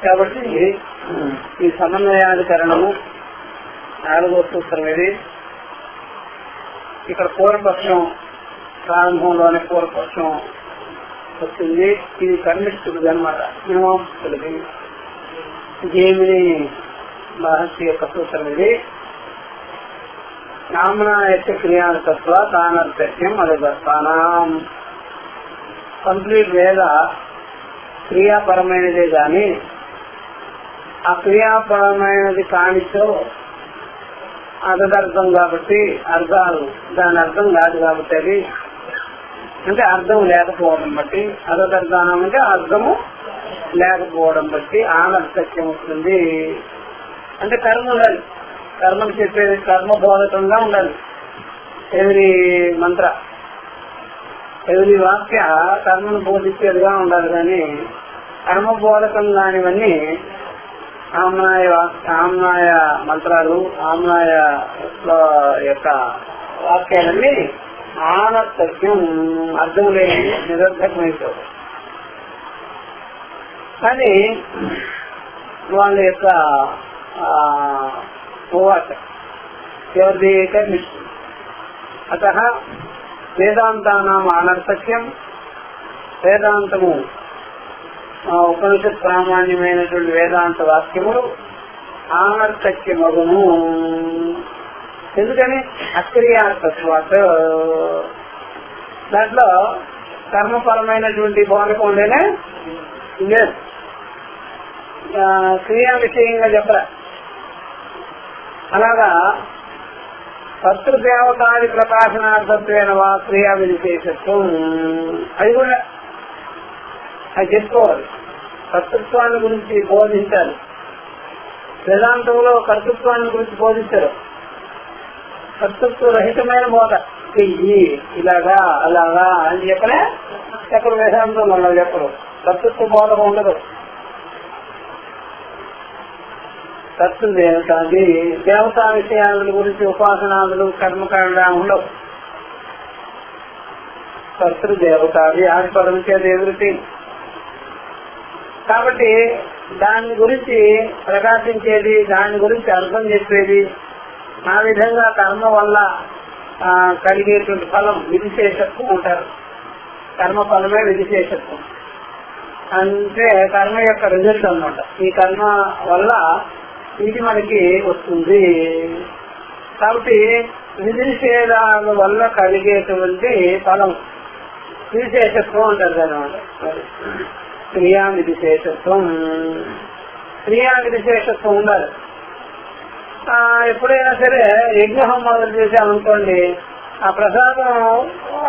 కాబట్టి ఈ సమన్వయాధికరణము 4వ సూత్రం ఇది. ఇక్కడ పూర్వపక్షం ప్రారంభంలోనే పూర్వపక్షం వచ్చింది. ఇది కర్మిష్ఠుడు అనమాట, మీమాంసకులకి. జైమిని మహర్షి యొక్క సూత్రం ఇది. నామ్నాయత్య క్రియాతత్వ తానర్థక్యం అధిగతానాం. కంప్లీట్ వేద క్రియాపరమైనదే గాని ఆ క్రియాపరమైనది కానితో అదర్థం కాబట్టి అర్థాలు దాని అర్థం కాదు కాబట్టి అది అంటే అర్థం లేకపోవడం బట్టి అదర్థానం అంటే అర్థము లేకపోవడం బట్టి ఆనర్థక్యం వస్తుంది. అంటే కర్మ ఉండాలి, కర్మను చెప్పేది కర్మబోధకంగా ఉండాలి. ఎవరి మంత్ర ఎవరి వాక్య కర్మను బోధించేదిగా ఉండాలి. కానీ కర్మబోధకం కానివన్నీ ఆమ్నాయ మంత్రాలు, ఆమ్నాయ యొక్క వాక్యాలన్నీ ఆనర్థక్యం, అర్థం లేని నిరర్థకమైపోతాయి. కానీ వాళ్ళ యొక్క పోవాట ఎవరిది కర్మిస్తుంది. అత వేదాంతానాం అనర్థక్యం. వేదాంతము ఉపనిషత్ ప్రామాణ్యమైనటువంటి వేదాంత వాక్యములు అనర్థక్యమగును. ఎందుకని అక్రియాతత్వాత్ దాంట్లో కర్మపరమైనటువంటి బోధకం ఉండేనే లేదు, క్రియా విషయంగా చెప్పరా. అలాగా కర్తృదేవతాది ప్రకాశనార్థత్వేన వా క్రియా విశేషత్వం అది కూడా అది చెప్పుకోవాలి. కర్తృత్వాన్ని గురించి బోధించాలి. వేదాంతంలో కర్తృత్వాన్ని గురించి బోధించారు. కర్తృత్వ రహితమైన బోధ చెయ్యి ఇలాగా అలాగా అని చెప్పలే. ఎక్కడ వేదాంతం అలా చెప్పరు. కర్తృత్వ బోధ ఉండదు. కర్తృదేవతాది దేవతా విషయాల గురించి ఉపాసనాదులు కర్మకాండ ఉండవు. కర్తృదేవతాది ఆది పరమించేది ఎదురుతి. కాబట్టి దాని గురించి ప్రకాశించేది, దాని గురించి అర్థం చెప్పేది, ఆ విధంగా కర్మ వల్ల కలిగేటువంటి ఫలం విధిశేషత్వం ఉంటారు. కర్మ ఫలమే విధిశేషత్వం అంటే కర్మ యొక్క రిజల్ట్ అన్నమాట. ఈ కర్మ వల్ల ఇది మనకి వస్తుంది. కాబట్టి విధినిషేధాల వల్ల కలిగేటువంటి ఫలం విశేషత్వం అంటారు అనమాట. క్రియా విశేషత్వం, క్రియా విశేషత్వం ఉండాలి. ఎప్పుడైనా సరే యజ్ఞం మొదలు చేశామనుకోండి, ఆ ప్రసాదం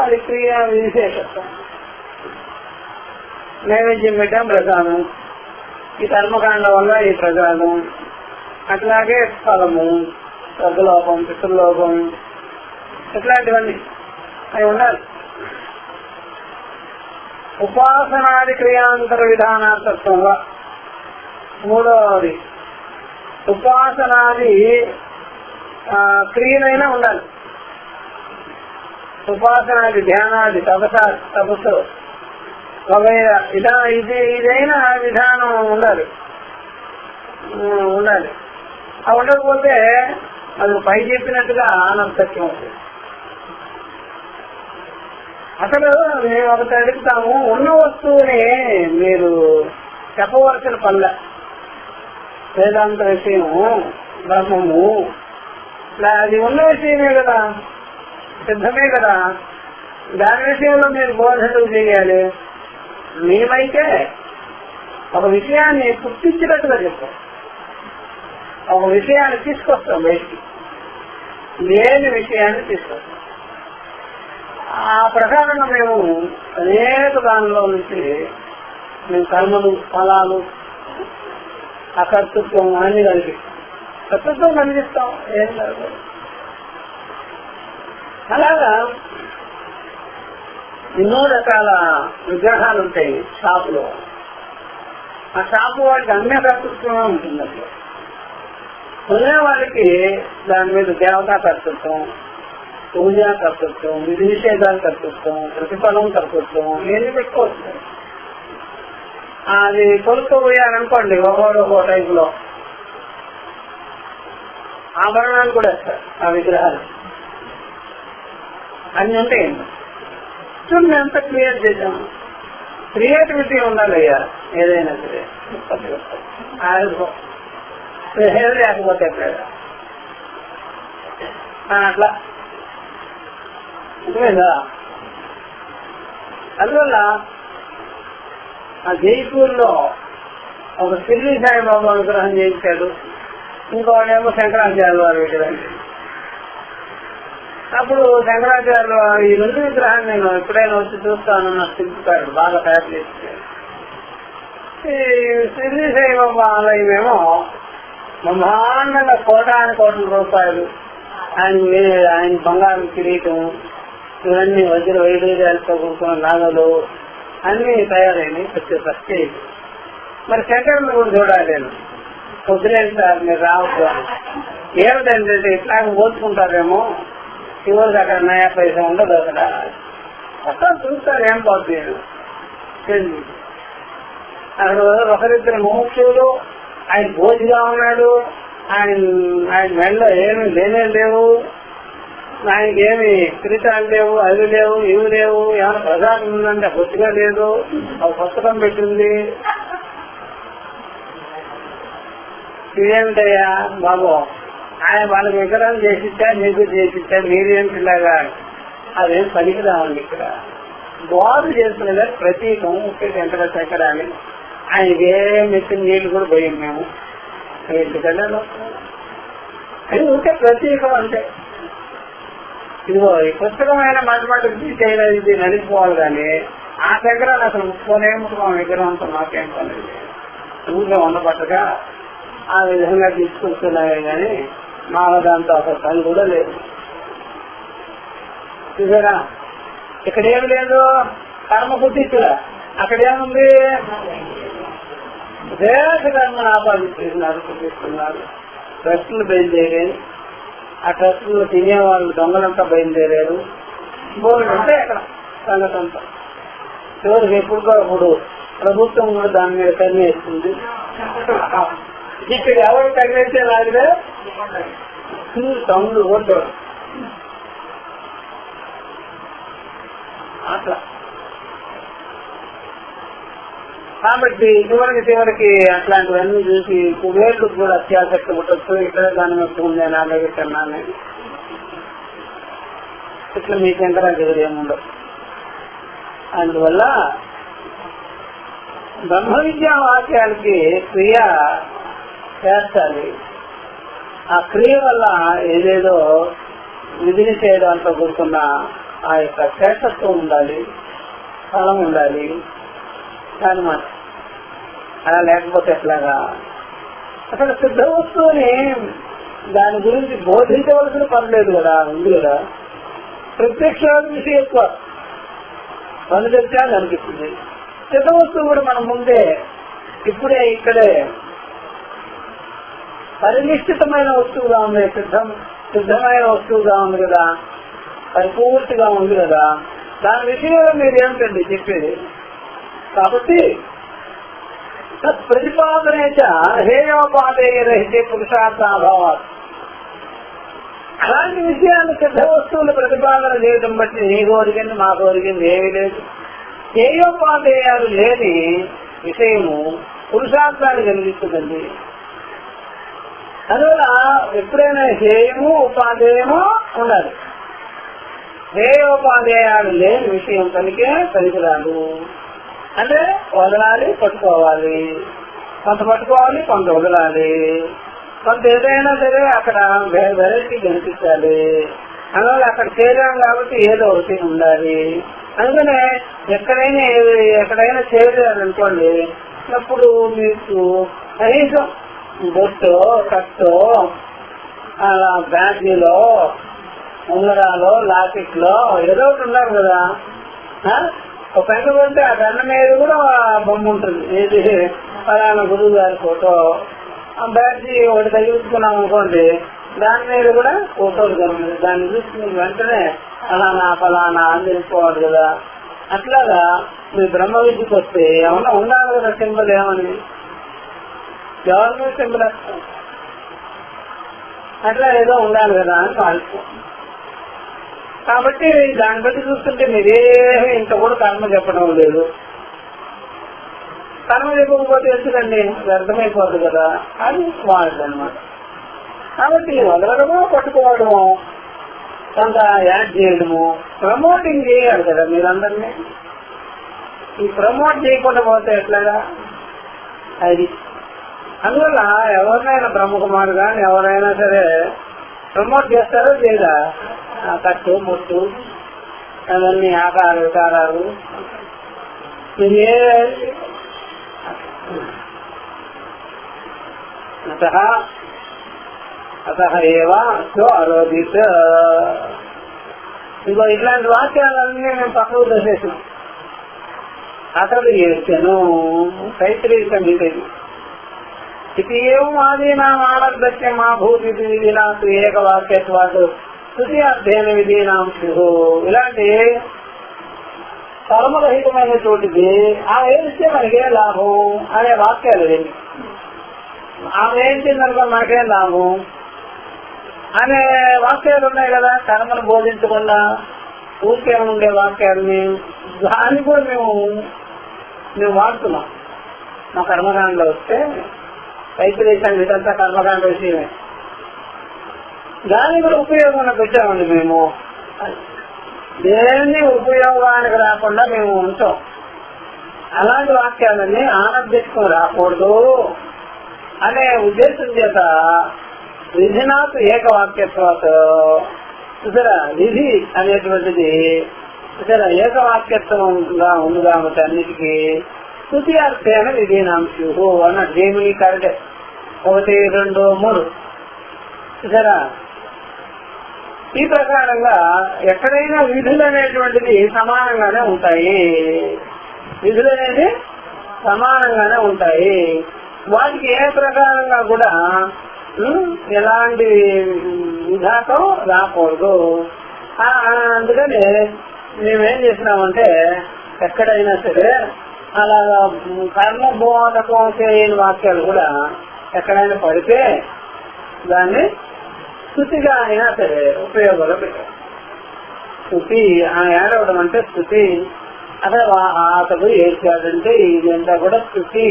అది క్రియా విశేషత్వం. నైవేద్యం పెట్టాం ప్రసాదం, ఈ కర్మకాండ వల్ల ఈ ప్రసాదం. అట్లాగే ఫలము, స్వర్గలోకం, పితృలోకం, ఇట్లాంటివన్నీ అవి ఉండాలి. ఉపాసనాది క్రియాంతర విధానార్థత్వంగా మూడవది ఉపాసనాది క్రియలైనా ఉండాలి. ఉపాసనాది ధ్యానాది తపస్సు ఇదైనా విధానం ఉండాలి. అది ఉండకపోతే అది పై చెప్పినట్టుగా అనర్థక్యం అవుతుంది. అసలు మేము ఒకటి అడుగుతాము, ఉన్న వస్తువుని మీరు చెప్పవలసిన పనుల వేదాంత విషయము బ్రహ్మము అది ఉన్న విషయమే కదా, సిద్ధమే కదా. దాని విషయంలో మీరు బోధనలు చేయాలి. మేమైతే ఒక విషయాన్ని పుట్టించినట్టుగా చెప్తాం, ఒక విషయాన్ని తీసుకొస్తాం బయటికి, లేని విషయాన్ని తీసుకొస్తాం. ఆ ప్రకారంగా మేము అనేక దానిలో నుంచి మేము కర్మలు, ఫలాలు, అకర్తృత్వం అన్ని కల్పిస్తాం. కర్తృత్వం కనిపిస్తాం, ఏం కాదు. అలాగా ఎన్నో రకాల విగ్రహాలు ఉంటాయి షాపులో. ఆ షాపు వాడికి అన్ని కర్తృత్వమే ఉంటుంది. అసలు కొనే వాడికి దాని మీద దేవతా కర్తృత్వం, పూజ కర్తృత్వం, విధి నిషేధాలు కర్తృత్వం, ప్రతిఫలం కర్తృత్వం ఇవన్నీ పెట్టుకోవచ్చు. అది కొనుక్కోపోయారనుకోండి ఒక్కో టైపులో ఆభరణాలు కూడా వేస్తారు ఆ విగ్రహాలు అన్ని ఉంటాయండి. చూడండి ఎంత క్రియేట్ చేశాము. క్రియేటివిటీ ఉండాలయ్యా ఏదైనా సరే. లేకపోతే అట్లా లేదా. అందువల్ల ఆ జైపూర్ లో ఒక షిరిడి సాయిబాబా విగ్రహం చేయించాడు, ఇంకోటేమో శంకరాచార్య వారి విగ్రహం. అప్పుడు శంకరాచార్యులు ఈ రెండు విగ్రహాన్ని నేను ఎప్పుడైనా వచ్చి చూస్తాను నాకు తెలుపుతాడు, బాగా తయారు చేసి. ఈ షిరిడి సాయిబాబా ఆలయమేమో బ్రహ్మాండంగా కోట్ల రూపాయలు, ఆయన బంగారం కిరీటం, ఇవన్నీ వజ్ర వైడూర్యాలతో కూర్చున్న నాగలు అన్ని తయారైనవి. ఫస్ట్ మరి శంకరుని కూడా చూడాలి. నేను వదిలేదు సార్ మీరు రావచ్చు అని. ఏమిటంటే ఇట్లాగే ఓచుకుంటారేమో, చివరికి అక్కడ నయా పైసా ఉండదు. అక్కడ చూస్తారు ఏం పోతుంది. అక్కడ ఒకరిద్దరు ముముక్షులు, ఆయన భోజిగా ఉన్నాడు, ఆయన మెడలో ఏమి లేనే లేవు, ఆయనకి ఏమి కిరీటాలు లేవు, అవి లేవు, ఇవి లేవు. ఏమైనా ప్రసాదం ఉందంటే బొత్తిగా లేదు, ఒక పుస్తకం పెట్టింది. ఇదేమిటయ్యా బాబు, ఆయన వాళ్ళకి విగ్రహం చేసిచ్చారు, మీకు చేసిచ్చారు, మీరేమిటిలాగా అదేం పనికిరావండి. ఇక్కడ బాగు చేస్తున్నది ప్రతీకం. ముఖ్య వెంకటశేఖర అని ఆయనకి ఏం ఎత్తిన నీళ్లు కూడా పోయాం మేము. ఎందుకంటే అది ఉంటే ప్రతీకం అంటే ఇదిగో ఈ పుస్తకమైన మాటమాటకు తీసేయన ఇది నడిచిపోవాలి. కానీ ఆ విగ్రహాన్ని అసలు ముట్టుకోనే ముట్టుకోం. విగ్రహంతో మాకేం పని ఊరిగా ఉండబట్టగా ఆ విధంగా తీసుకొస్తున్నాయి. కానీ మా దాంతో అసలు పని కూడా లేదు. చూసారా, ఇక్కడ ఏమి లేదు, కర్మ పుట్టించురా. అక్కడేముంది, దేశ కర్మను ఆపాదిస్తున్నారు, పుట్టిస్తున్నారు. ట్రస్టులు బయలుదేరాయి, ఆ ట్రస్టులు తినేవాళ్ళు దొంగలంతా బయలుదేరారు. బోర్డు ఉంటే అక్కడ సంగతంతా చివరికి ఎప్పుడుకో అప్పుడు ప్రభుత్వం కూడా దాని మీద కన్నేస్తుంది. ఇక్కడ ఎవరు కన్నేస్తే లాగితే తమ్ముడు ఓటు అట్లా. కాబట్టి చివరికి అట్లాంటివన్నీ చూసి కుబేర్లకు కూడా అత్యాసక్తి పుట్టచ్చు. ఇక్కడ దాని మొత్తం ఉంది అని ఆలోచిస్తున్నాను. ఇట్లా మీ శంకరాచార్య ఏముండవు. అందువల్ల బ్రహ్మ విద్యా వాక్యాలకి క్రియ చేస్తాలి. ఆ క్రియ వల్ల ఏదేదో విధిని చేయడంతో కూడుకున్న ఆ యొక్క శ్రేష్టత్వం ఉండాలి, ఫలం ఉండాలి అన్నమాట. అలా లేకపోతే ఎట్లాగా. అసలు సిద్ధ వస్తువుని దాని గురించి బోధించవలసిన పని లేదు కదా, ఉంది కదా. ప్రత్యక్ష విషయం ఎక్కువ పని తెచ్చాలని అనిపిస్తుంది. సిద్ధ వస్తువు కూడా మనం ముందే ఇప్పుడే ఇక్కడే పరినిష్ఠితమైన వస్తువుగా ఉంది, సిద్ధమైన వస్తువుగా ఉంది కదా, పరిపూర్తిగా ఉంది కదా. దాని విషయంలో మీరు ఏమిటండి చెప్పేది? కాబట్టి ప్రతిపాదనేచ హేయోపాదేయ రహితే పురుషార్థాభావాత్. అలాంటి విషయాన్ని సిద్ధ వస్తువులు ప్రతిపాదన చేయడం బట్టి నీ కోరికని మా కోరికని ఏమీ లేదు. హేయోపాదేయాలు లేని విషయము పురుషార్థాన్ని కలిగిస్తుందండి. అందువల్ల ఎప్పుడైనా హేయము ఉపాధేయము ఉండాలి. హేయోపాధేయాలు లేని విషయం కలిగే పనికిరాదు. అంటే వదలాలి, పట్టుకోవాలి, కొంత పట్టుకోవాలి, కొంత వదలాలి, కొంత ఏదైనా సరే అక్కడ వెరైటీ కనిపించాలి. అందువల్ల అక్కడ చేరాం కాబట్టి ఏదో ఒకటి ఉండాలి. అందుకనే ఎక్కడైనా చేరారనుకోండి, అప్పుడు మీకు కనీసం బొట్టో కట్టో బ్యాటరీలో ఉంగరాలో లాకెట్లో ఏదో ఒకటి ఉన్నారు కదా. ఒక పెద్ద పడితే ఆ పెద్ద మీద కూడా బొమ్మ ఉంటుంది, ఏది ఫలానా గురువు గారి ఫోటో. ఆ బ్యాటరీ ఒకటి తగిలించుకున్నాం అనుకోండి, దాని మీద కూడా ఫోటోలు కనబడి దాన్ని చూసి మీకు వెంటనే ఫలానా ఫలానా అని తెలుసుకోవాలి కదా. అట్లాగా మీ బ్రహ్మ విద్యకి వస్తే ఏమన్నా ఉండాలి కదా సింబల్, ఏమని గవర్నమెంట్ సింబల్ అట్లా ఏదో ఉండాలి కదా అని కాల్చుకో. కాబట్టి దాన్ని బట్టి చూస్తుంటే మీరేమి ఇంత కూడా కర్మ చెప్పడం లేదు. కర్మ చెప్పకపోతే ఎందుకండి, వ్యర్థమైపోతుంది కదా అని వాడదు అనమాట. కాబట్టి వదలడము పట్టుకోవడము కొంత యాడ్ చేయడము ప్రమోటింగ్ చేయాలి కదా మీరందరినీ. ఈ ప్రమోట్ చేయకుండా పోతే ఎట్లాగా అది. అందువల్ల ఎవరినైనా బ్రహ్మకుమారు కానీ ఎవరైనా సరే ప్రమోట్ చేస్తారో లేదా, కట్టు ముట్టు అవన్నీ ఆకార వికారాలు ఇదే. అత ఏవా సో అరోధిత. ఇంకో ఇట్లాంటి వాక్యాలన్నీ మేము పక్కకు దోసేసాం. అతడు చేశాను తైత్రీయ ఇది ఏం ఆదీనాం ఆనర్దస్య మా భూతి విధినాసు ఏకవాక్యత్వాదు తృతీయ అధ్యయన విధీనాం శిహు. ఇలాంటి కర్మరహితమైన చోటికి ఆమె ఏమిస్తే మనకే లాభం అనే వాక్యాలు ఇవి. ఆమె ఏం తిందనుకో మనకేం లాభం అనే వాక్యాలు ఉన్నాయి కదా. కర్మను బోధించకుండా ఊరికే ఉండే వాక్యాలని దాన్ని కూడా మేము వాడుతున్నాం. మా కర్మకాండలో వస్తే వైద్యదేశాన్ని ఇదంతా కర్మకాండ విషయమే. దాన్ని కూడా ఉపయోగంగా పెట్టామండి మేము. దేన్ని ఉపయోగానికి రాకుండా మేము ఉంచాం. అలాంటి వాక్యాలని ఆనర్దిష్టం రాకూడదు అనే ఉద్దేశం చేత విధినాథ్ ఏకవాక్యత్వాత చూసారా, విధి అనేటువంటిది చూసారా ఏకవాక్యత్వంగా ఉంది కాబట్టి అన్నిటికీ తృతీయార్థేన విధీనాంశు అన్నట్టు జైమిని కరెక్టే 1, 2, 3 చూసారా. ఈ ప్రకారంగా ఎక్కడైనా విధులు అనేటువంటిది సమానంగానే ఉంటాయి. విధులు అనేది సమానంగానే ఉంటాయి. వాటికి ఏ ప్రకారంగా కూడా ఎలాంటి విధాతం రాకూడదు. అందుకని మేమేం చేసినామంటే ఎక్కడైనా సరే అలాగా కర్మబోధకం చేయని వాక్యాలు కూడా ఎక్కడైనా పడితే దాన్ని స్థుతిగా అయినా సరే ఉపయోగంలో పెట్టారు. స్థుతి ఏడవడం అంటే స్థుతి. అదే అతడు ఏడ్చాడంటే ఇదంతా కూడా స్థుతి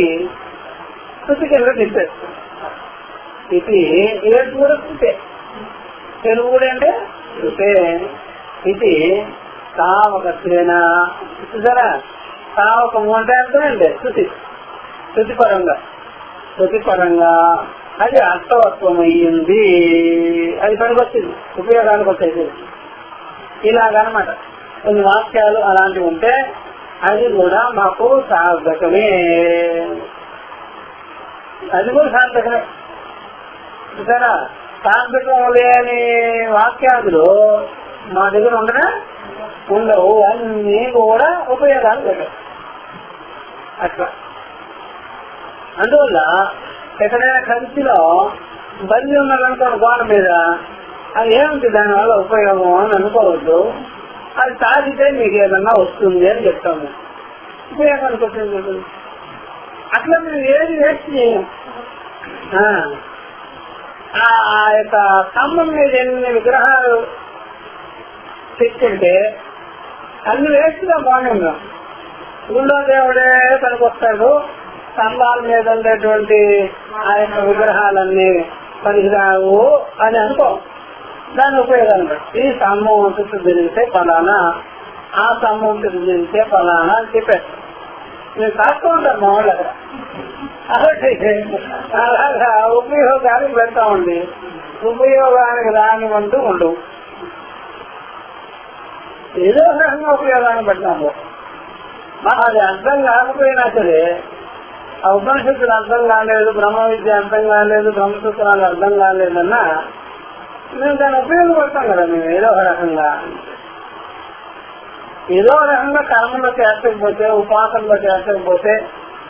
కింద తిప్పేస్తుంది. స్థితి ఏడు కూడా స్థుతే. తెలుగు కూడా అంటే స్థుతే. ఇది తావకత్వేనా చూసారా, తావకము అంటే అర్థమండి స్థుతి. స్థుతి పరంగా అది అర్థవత్వం అయ్యింది. అది పనికొచ్చింది, ఉపయోగానికి వచ్చేది. ఇలాగనమాట కొన్ని వాక్యాలు అలాంటివి ఉంటే అది కూడా మాకు సార్థకమే. అది కూడా సార్థకమే చూసారా. సార్థకం లేని వాక్యాదులు మా దగ్గర ఉండవు. అన్నీ కూడా ఉపయోగాలు పెట్టారు అట్లా. అందువల్ల ఎక్కడైనా కంచిలో బల్లి ఉన్నదంతా గోడ మీద అది ఏమిటి దానివల్ల ఉపయోగం అని అనుకోవద్దు. అది తాగితే మీకు ఏదన్నా వస్తుంది అని చెప్తాము. ఉపయోగానికి వస్తుంది. అట్లా మేము ఏది వేస్ట్ చేయం. ఆ యొక్క స్తంభం మీద ఎన్ని విగ్రహాలు తెచ్చుంటే అన్ని వేస్ట్గా బాగున్నాం. గుళ్ళో దేవుడే పనికొస్తాడు, స్తంభాల మీద ఉండేటువంటి ఆ యొక్క విగ్రహాలన్నీ పనికిరావు అని అనుకో. దాని ఉపయోగాలు బట్టి ఈ స్తంభం చుట్టూ తిరిగితే ఫలానా, ఆ స్తంభం చుట్టూ తిరిగితే ఫలానా అని చెప్పారు. మేము కాస్తూ ఉంటారు మా వాళ్ళు అక్కడ. అలాగా ఉపయోగానికి పెడతామండి. ఉపయోగానికి రానివంటూ ఉండవు. ఏదో రకంగా ఉపయోగాన్ని పెడతాము. మాకు అది అర్థం కాకపోయినా సరే, ఆ ఉపనిషత్తులు అర్థం కాలేదు, బ్రహ్మ విద్య అర్థం కాలేదు, బ్రహ్మసూత్రాలు అర్థం కాలేదన్నా మేము దాన్ని ఉపయోగపడతాం కదా. మేము ఏదో రకంగా కర్మలో చేర్చకపోతే, ఉపాసనలో చేర్చకపోతే,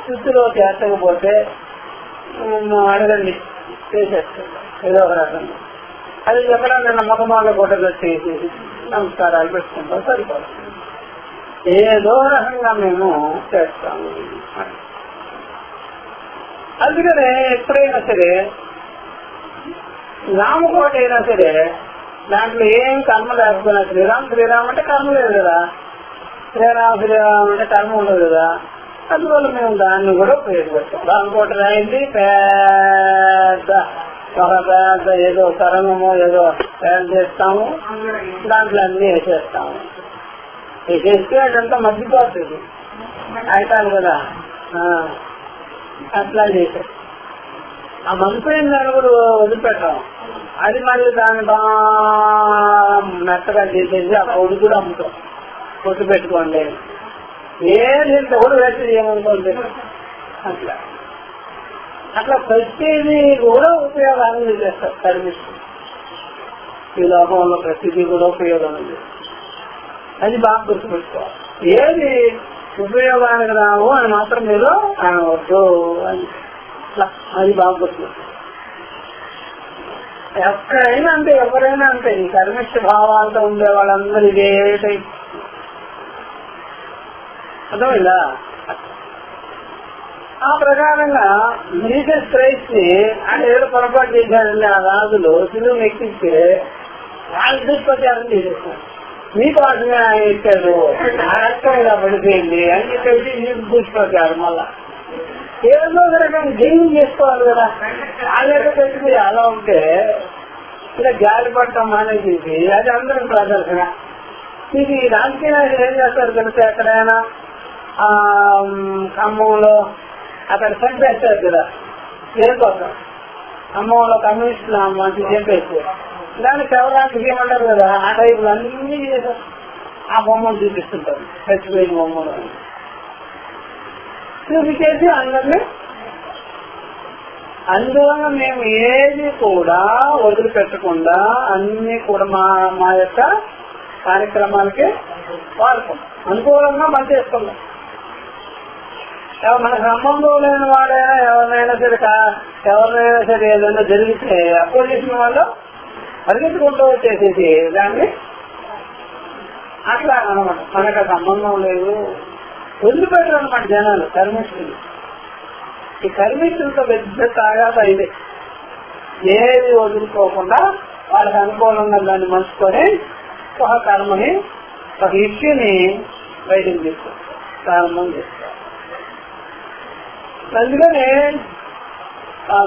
స్థితిలో చేర్చకపోతే అడగండి చేసేస్తాం ఏదో ఒక రకంగా. అది ఎక్కడ నిన్న మొదమాల గొడవలు చేసి నమస్కారాలు పెట్టుకుంటాం, సరిపోతుంది. ఏదో రకంగా మేము చేస్తాము. అందుకనే ఎప్పుడైనా సరే నామకోట అయినా సరే దాంట్లో ఏం కర్మ లేకపోయినా శ్రీరామ్ అంటే కర్మ లేదు కదా, శ్రీరామ్ అంటే కర్మ ఉండదు కదా. అందువల్ల మేము దాన్ని కూడా ఉపయోగపెడతాం. రామకోట రాయింది పెద్ద ఏదో తరంగమో ఏదో తయారు చేస్తాము, దాంట్లో అన్ని వేసేస్తాము. వేసేస్తే అదంతా మర్చిపోతుంది అయితాను కదా. అట్లా చేసాం. ఆ మర్చిపోయిన దాన్ని కూడా వదిలిపెట్టాం. అది మళ్ళీ దాన్ని బాగా మెత్తగా చేసేసి ఆ పొడి కూడా అమ్ముతాం. పొట్టు పెట్టుకోండి ఏది ఇంత కూడా వేస్ట్ చేయమనుకోండి. అట్లా అట్లా ప్రతిదీ కూడా ఉపయోగాన్ని చేస్తారు. కర్మిస్తుంది ఈ లోకంలో ప్రతిదీ కూడా ఉపయోగం ఉంది. అది బాగా గుర్తుపెట్టుకోవాలి. ఏది ఉపయోగానికి రావు అని మాత్రం మీరు అనవద్దు అని అది బాగా గుర్తుపెట్టుకోవాలి. ఎక్కడైనా అంతే, ఎవరైనా అంతే. ఈ కర్మిష్ట భావాలతో ఉండే వాళ్ళందరూ ఇదే టైప్. అర్థమైందా? ఆ ప్రకారంగా జీసస్ క్రైస్ట్ ని ఆయన ఏదో పొరపాటు చేశారండి ఆ రాజులు సిలువను ఎక్కిస్తే వాళ్ళు దుష్ప్రచారం చేసేస్తారు. మీకోసమే ఆయన ఇచ్చారు, రక్తంగా పడిపోయింది అని చెప్పేసి దుష్ప్రచారం. మళ్ళా ఏదో ఒక రకంగా జైలు చేసుకోవాలి కదా. వాళ్ళ పెట్టి అలా ఉంటే ఇలా గాలి పట్టడం మానేసి అది అందరికి ప్రదర్శన. ఇది రాజకీయ నాయకులు ఏం చేస్తారు తెలిస్తే ఎక్కడైనా ఖమ్మంలో అక్కడ చంపేస్తారు కదా, దేనికోసం ఖమ్మంలో కమ్యూనిస్టులు మంచి చంపేస్తే దానికి ఎవరానికి ఏమంటారు కదా, ఆ టైపులు అన్ని చేశారు. ఆ బొమ్మలు చూపిస్తుంటారు, చచ్చిపోయిన బొమ్మలు చూపించేసి అందరినీ. అందువల్ల మేము ఏది కూడా వదిలిపెట్టకుండా అన్ని కూడా మా యొక్క కార్యక్రమాలకి వాడుకుంటాం, అనుకూలంగా పని చేసుకుంటాం. మన సంబంధం లేని వాడైనా ఎవరినైనా సరే ఏదైనా జరిగితే అపోజిషన్ వాళ్ళు పరిగెత్తుకుంటూ వచ్చేసేసి దాన్ని అట్లా అనమాట. మనకు సంబంధం లేదు వదిలిపెట్టరు అనమాట జనాలు. కర్మిష్ఠులు, ఈ కర్మిష్ఠులతో పెద్ద తాగాత ఇదే. ఏది వదులుకోకుండా వాళ్ళకి అనుకూలంగా దాన్ని మంచుకొని ఒక కర్మని ఒక ఇష్యూని బయటకు తీసుకోవాలి, ప్రారంభం చేసుకోవాలి. అందుకనే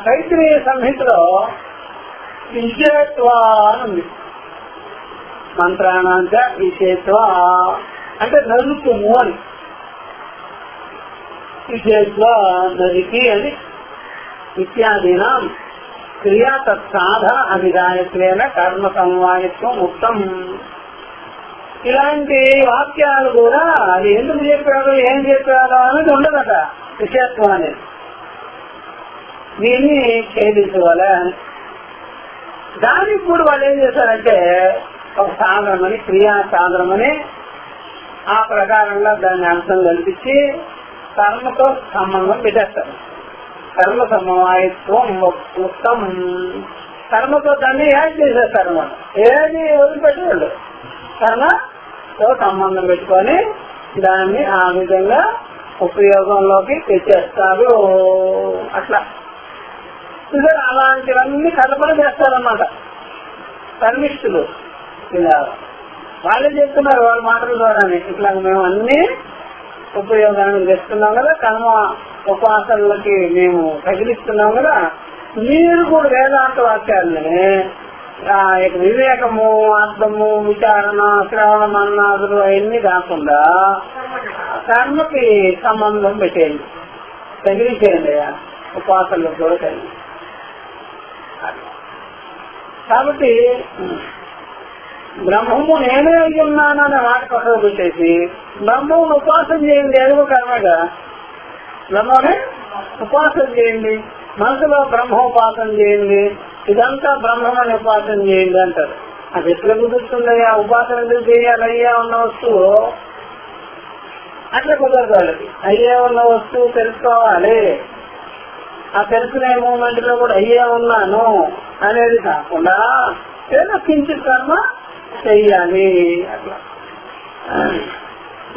తైత్రీయ సంహితలో విషయత్వ అని ఉంది. మంత్రాణాంచ విషయత్వ అంటే నరుకుము అని, విషయత్వ నరికి అని. ఇత్యాదిన క్రియా తత్సాధన అభిదాయత్వేన కర్మ సమవాయత్వం ఉత్తం. ఇలాంటి వాక్యాలు కూడా అది ఎందుకు చెప్పాడు ఏం చెప్పాడు అనేది ఉండదట. విషయత్వం అనేది దీన్ని ఛేదించుకోవాలి అని. దానికి ఇప్పుడు వాళ్ళు ఏం చేశారంటే ఒక సాధనమని, క్రియా సాధనమని ఆ ప్రకారంగా దాన్ని అంశం కల్పించి కర్మతో సంబంధం పెట్టేస్తారు. కర్మ సమవాయత్వం మొత్తం కర్మతో దాన్ని యాడ్ చేసేస్తారు అన్నమాట. ఏది వదిలిపెట్టేవాళ్ళు కర్మతో సంబంధం పెట్టుకొని దాన్ని ఆ విధంగా ఉపయోగంలోకి తెచ్చేస్తారు. అట్లా అలాంటివన్నీ కల్పన చేస్తారన్నమాట కర్మిష్ఠులు. ఇలా వాళ్ళే చెప్తున్నారు వాళ్ళ మాటల ద్వారానే. ఇట్లా మేము అన్ని ఉపయోగాన్ని తెస్తున్నాం కదా, కర్మ ఉపాసనలకి మేము తగిలిస్తున్నాం కదా. మీరు కూడా వేదాంత వాక్యాలని వివేకము, అర్థము, విచారణ, శ్రవణ, మన్నాదులు అవన్నీ కాకుండా కర్మకి సంబంధం పెట్టేయండి, తగిలించేయండి ఉపాసనలకు కూడా తగిలి. కాబట్టి బ్రహ్మము నేనే అయ్యున్నాననే మాట పక్కన పెట్టేసి బ్రహ్మను ఉపాసన చేయండి. ఎదుగు కర్మగా బ్రహ్మనే ఉపాసన చేయండి, మనసులో బ్రహ్మోపాసన చేయండి, ఇదంతా బ్రహ్మమని ఉపాసన చేయండి అంటారు. అది ఎట్లా కుదురుతుందయ్యా? ఉపాసన ఎందుకు చేయాలి? అయ్యా ఉన్న వస్తువు అట్లా కుదరదు వాళ్ళకి. అయ్యే ఉన్న వస్తువు తెలుసుకోవాలి. ఆ తెలుసుకునే మూమెంట్ లో కూడా అయ్యే ఉన్నాను అనేది కాకుండా ఏదో కించిత్ కర్మ చెయ్యాలి. అట్లా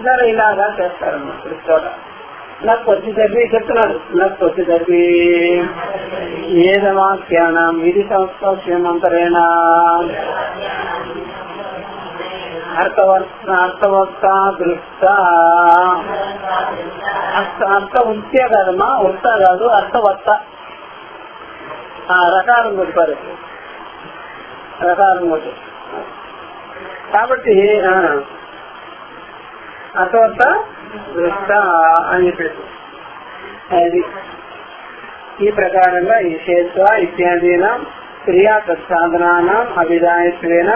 సరే ఇలాగా చేస్తారన్నమాట. ప్రతి చోట నాకు వచ్చి తప్పి చెప్తున్నాడు. నాకు వచ్చి తప్పి వేదవాక్యానం ఇది సంస్కృతమంతరేణ అర్థవత్త దృష్ట అర్థ వృత్తే కాదమ్మా, వృత్త కాదు, అర్థవత్త. రకారం కొట్టారు, రకారం కొట్టు. కాబట్టి అర్థవత్త దృష్ట అని చెప్పేసి అది ఈ ప్రకారంగా ఈ విషయత్వ ఇత్యాదీన క్రియా తత్సాధనానం అభిదాయత్వేన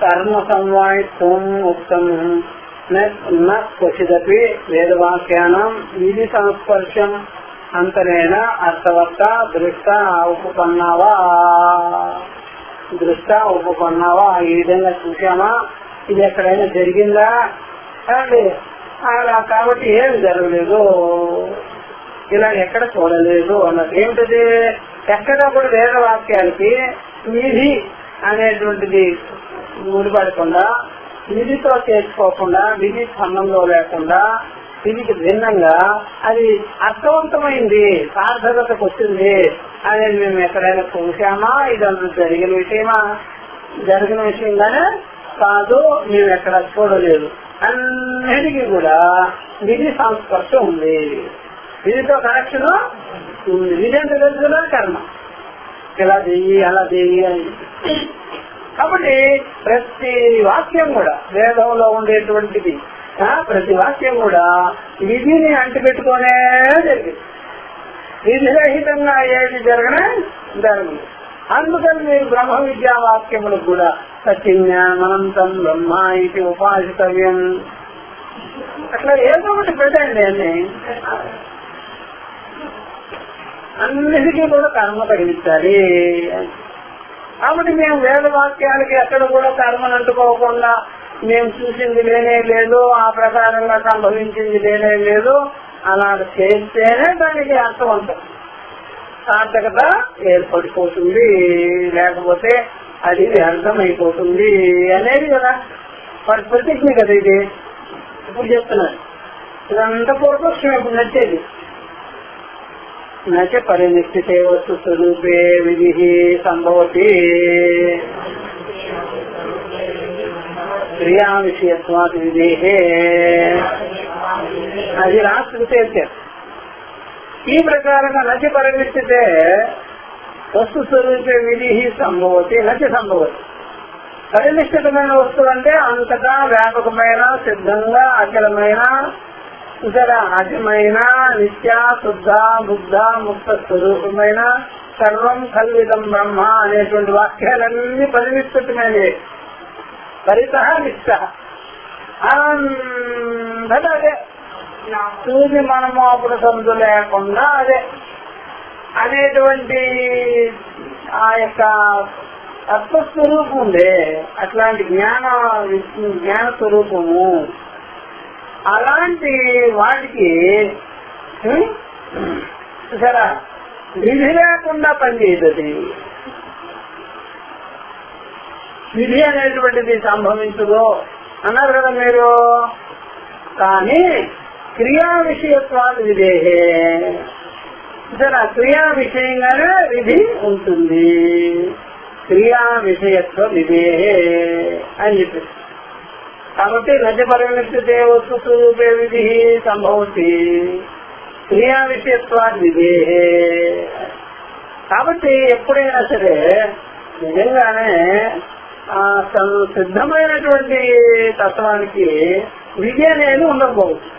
కర్మ సంవాయిత్వం ఉక్తం క్వచిదపి వేదవాక్యానం విధి సంస్పర్శం అంతరేణ అర్థవత్త దృష్ట ఉపపన్నావా ఈ విధంగా చూసామా, ఇది ఎక్కడైనా జరిగిందా అలా, కాబట్టి ఏం జరగలేదు, ఇలా ఎక్కడ చూడలేదు అన్నది. ఏమిటది? ఎక్కడ కూడా వేద వాక్యాలకి విధి అనేటువంటిది ముడిపడకుండా, విధితో చేసుకోకుండా, విధి సంబంధం లేకుండా, విధికి భిన్నంగా అది అర్థవంతమైంది, సార్థకతకు వచ్చింది అనేది మేము ఎక్కడైనా చూసామా? ఇదంతా జరిగిన విషయమా? జరిగిన విషయంగానే కాదు, మేము ఎక్కడ చూడలేదు. అన్నిటికీ కూడా విధి సంస్పర్శ ఉంది, విధితో కనెక్షన్ ఉంది. విధి అంటే తెలుసుకున్నా కర్మ, ఇలా చెయ్యి అలా చెయ్యి అని. కాబట్టి ప్రతి వాక్యం కూడా వేదంలో ఉండేటువంటిది, ప్రతి వాక్యం కూడా విధిని అంటిపెట్టుకునే జరిగింది. విధిరహితంగా ఏది జరగదు. అందుకని మీరు బ్రహ్మ విద్యా వాక్యములకు కూడా సత్యజ్ఞానమంతం బ్రహ్మ ఇది ఉపాసితవ్యం అట్లా ఏదో ఒకటి పెట్టండి అని. అన్నిటికీ కూడా కర్మ కలిగించాలి. కాబట్టి మేము వేద వాక్యాలకి ఎక్కడ కూడా కర్మను అంటుకోకుండా, మేము చూసింది లేనే లేదు, ఆ ప్రకారంగా సంభవించింది లేనే లేదు, అలా చేస్తేనే దానికి అర్థవంతం సార్థకత ఏర్పడిపోతుంది, లేకపోతే అది అర్థమైపోతుంది అనేది కదా వారి ప్రతిజ్ఞ కదా. ఇది ఇప్పుడు చెప్తున్నారు, ఇదంతా పూర్వపక్షం ఇప్పుడు నచ్చేది. నచ పరినిష్ఠితే వస్తు స్వరూపే విధి సంభవతి క్రియా విషయత్వాత్ విధేహే. అది రాష్ట్ర ఈ ప్రకారంగా నచ పరినిష్ఠితే వస్తు స్వరూపే విధి సంభవతి నచ సంభవతి. పరినిష్ఠితమైన వస్తువు అంటే అంతటా వ్యాపకమైన, సిద్ధంగా అచలమైన, ఇతర అజమైన, నిత్య శుద్ధ బుద్ధ ముక్త స్వరూపమైన సర్వం కల్వితం బ్రహ్మ అనేటువంటి వాక్యాలన్నీ పరినిష్ఠితమైనవి. పరిత నిష్ట అంతటా అదే, చూసి మనము అప్పుడు సందు లేకుండా అదే అనేటువంటి ఆ యొక్క తత్వస్వరూపం ఉండే, అట్లాంటి జ్ఞాన స్వరూపము. అలాంటి వాటికి సరే విధి లేకుండా పనిచేయదు. విధి అనేటువంటిది సంభవించదు అన్నారు కదా మీరు. కానీ క్రియా విషయత్వాలు విధేహే, సరే క్రియా విషయంగానే విధి ఉంటుంది. క్రియా విషయత్వ విధేహే అని చెప్పి, కాబట్టి నజ పరిణిష్ఠితే వస్తు స్వరూపే విధి సంభవతి క్రియా విషయత్వాలు విధేహే. కాబట్టి ఎప్పుడైనా సరే నిజంగానే సిద్ధమైనటువంటి తత్వానికి విధి అనేది ఉండకపోవచ్చు.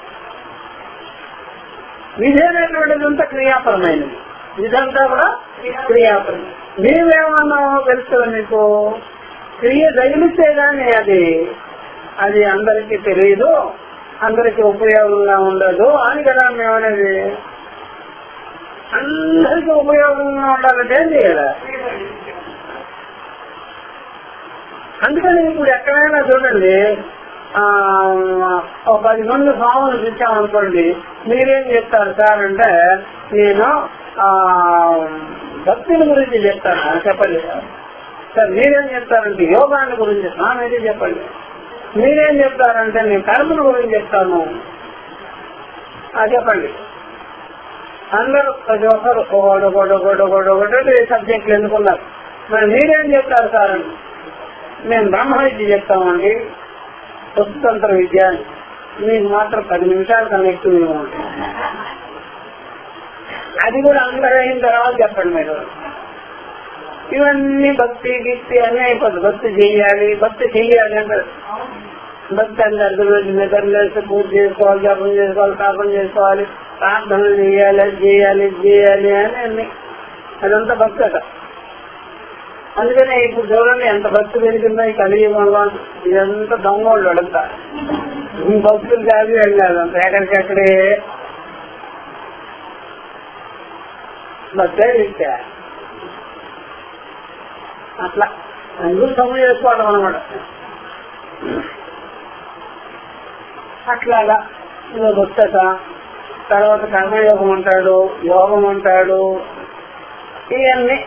విధి అనేటువంటిది అంతా క్రియాపరమైనది, ఇదంతా కూడా క్రియాపరం. మేమేమన్నామో తెలుస్తుంది మీకు, క్రియ తగిలిస్తే గానీ అది అందరికీ తెలియదు, అందరికి ఉపయోగంగా ఉండదు అని కదా మేమనేది. అందరికి ఉపయోగంగా ఉండాలంటే ఏం చేయాలి? అందుకని ఇప్పుడు ఎక్కడైనా చూడండి, 10 మంది స్వాములు పిలిచామనుకోండి, మీరేం చెప్తారు సార్ అంటే, నేను భక్తుల గురించి చెప్తాను చెప్పండి సార్. సార్ మీరేం చెప్తారంటే యోగాన్ని గురించి నామైతే చెప్పండి, మీరేం చెప్తారంటే నేను కర్మల గురించి చెప్తాను చెప్పండి. అందరూ ప్రతి ఒక్కరు ఒకటి సబ్జెక్టులు ఎన్నుకున్నారు. మరి మీరేం చెప్తారు సార్ అని, నేను బ్రహ్మ విద్య చెప్తామండి, స్వతంత్ర విద్య, మీకు మాత్రం 10 నిమిషాల కన్నా ఎక్కువ ఉంటుంది. అది కూడా అందరూ అయిన తర్వాత చెప్పండి. మీరు ఇవన్నీ భక్తి గిక్తి అన్నీ అయిపోతుంది. భక్తి చెయ్యాలి అంటారు. భక్తి అంటే అర్థం నిద్రలేసి పూజ చేసుకోవాలి, జపం చేసుకోవాలి, తాపం చేసుకోవాలి, ప్రార్థనలు చేయాలి, అది చేయాలి అని అన్ని అదంతా భక్తి అట. అందుకనే ఇప్పుడు చూడండి ఎంత భక్తి పెరిగిందో ఈ కలియుగంలో. ఇదంతా దొంగోళ్ళు అడంతా భక్తులు కాదు ఏం కాదు, అంత ఎక్కడికక్కడే భక్తే ఇచ్చా అట్లా అందరూ సమయం చేసుకోవడం అనమాట. అట్లాగా ఇదో భక్తత, తర్వాత కర్మయోగం అంటాడు, యోగం అంటాడు, ఇవన్నీ.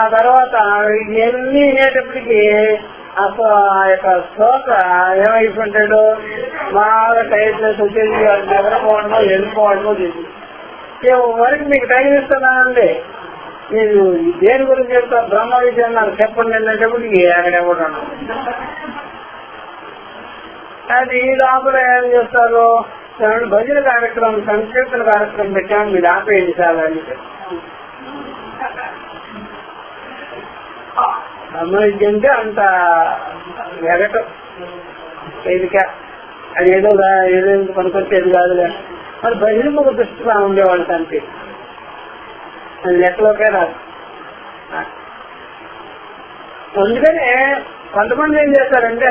ఆ తర్వాత ఇవన్నీ వినేటప్పటికీ అసలు ఆ యొక్క శ్లోక ఏమైపోతాడు, బాగా టైట్నెస్ వచ్చేసి నిద్రపోవడమో వెళ్ళిపోవడమో చేసి వరకు మీకు టైం ఇస్తున్నానండి. మీరు దేని గురించి చెప్తారు, బ్రహ్మ విద్య నాకు చెప్పండి అనేటప్పటికి అక్కడ ఇవ్వడం. అది లోపల ఏం చేస్తారు, భజన కార్యక్రమం, సంకీర్తన కార్యక్రమం పెట్టాము, మీరు ఆపేయండి సార్ అని. బ్రహ్మ విద్య అంటే అంత వెగటం వేదిక, అది ఏదో పనికొచ్చేది కాదులే. మరి భజన ఒక దృష్టిగా ఉండేవాళ్ళు అంతే, అది లెక్కలోకే రాదు. అందుకనే కొంతమంది ఏం చేస్తారంటే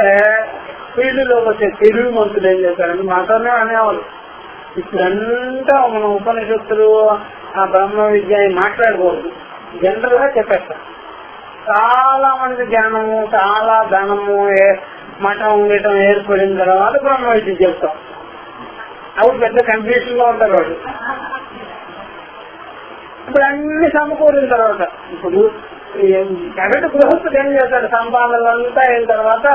ఫీల్డ్లోకి వచ్చే తెలుగు మంత్రులు ఏం చేస్తారంటే మాతోనే అనేవాళ్ళు. ఇప్పుడంతా మనం ఉపనిషత్తులు ఆ బ్రహ్మ విద్య మాట్లాడకూడదు, జనరల్ గా చెప్పేస్తాం. చాలా మంది జ్ఞానము, చాలా ధనము, మఠం ఉండటం ఏర్పడిన తర్వాత బ్రహ్మ విద్య చెప్తాం. అప్పుడు పెద్ద కన్ఫ్యూషన్ లో ఉంటారు వాళ్ళు. ఇప్పుడు అన్ని సమకూరిన తర్వాత ఇప్పుడు కరెక్ట్ గృహస్థుడు ఏం చేస్తాడు, సంపాదనలంతా అయిన తర్వాత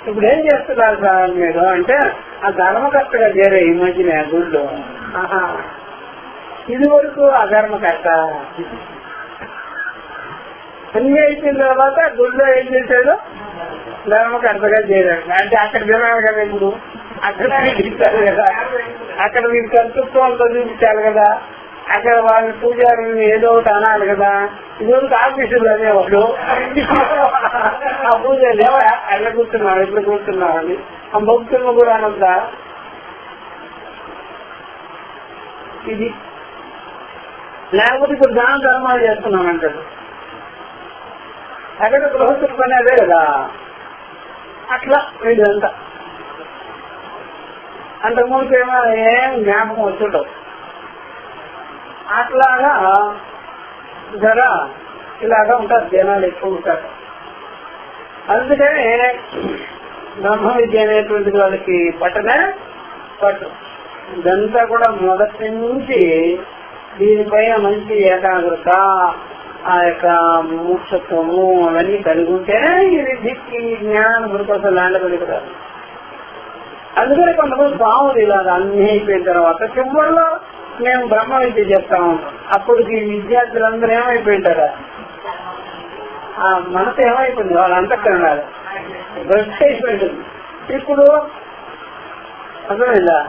ఇప్పుడు ఏం చేస్తున్నారు సార్ మీరు అంటే ఆ ధర్మకర్తగా చేరే ఈ మధ్యన గుళ్ళు. ఇది వరకు అధర్మకర్త అన్ని అయిపోయిన తర్వాత గుళ్ళో ఏం చేశాడు, ధర్మకర్తగా చేరాడు. అంటే అక్కడ తినాలి కదా, ఇప్పుడు అక్కడ చూపించాలి కదా, అక్కడ మీరు కర్తృత్వంతో చూపించాలి కదా, అక్కడ వాళ్ళ పూజారుని ఏదో ఒకటి అనాలి కదా. ఇదివరకు ఆఫీసులు అనేవాళ్ళు ఆ పూజలు ఎవరా అట్లా కూర్చున్నాడు, ఇట్లా కూర్చున్నావు అని ఆ భక్తులను కూడా అనొద్దా. ఇది లేకపోతే ఇప్పుడు దాన ధర్మాలు చేస్తున్నామంటాడు. అక్కడ గృహస్థుల పని అదే కదా. అట్లా వీళ్ళంతా అంతకుముందు ఏం జ్ఞాపకం వచ్చుండవు. అట్లాగా జర ఇలాగా ఉంటారు, జనాలు ఎక్కువ ఉంటారు. అందుకని బ్రహ్మ విద్య అనేటువంటిది వాళ్ళకి పట్టనే పట్టు. ఇదంతా కూడా మొదటి నుంచి దీనిపైన మంచి ఏకాగ్రత, ఆ యొక్క మోక్షత్వము అవన్నీ కలిగి ఉంటేనే ఈ విద్యకి జ్ఞానం గురికోసం లాండగలుగుతారు. అందుకని కొంతమంది బాగుంది ఇలాగా అన్ని అయిపోయిన తర్వాత చివరిలో మేము బ్రహ్మ విద్య చెప్తాము. అప్పటికి విద్యార్థులందరూ ఏమైపోయింటారా, ఆ మనసు ఏమైపోయింది, వాళ్ళంతా కన్నాడు భ్రష్ట్ అయిపోయింది. ఇప్పుడు అర్థమైందా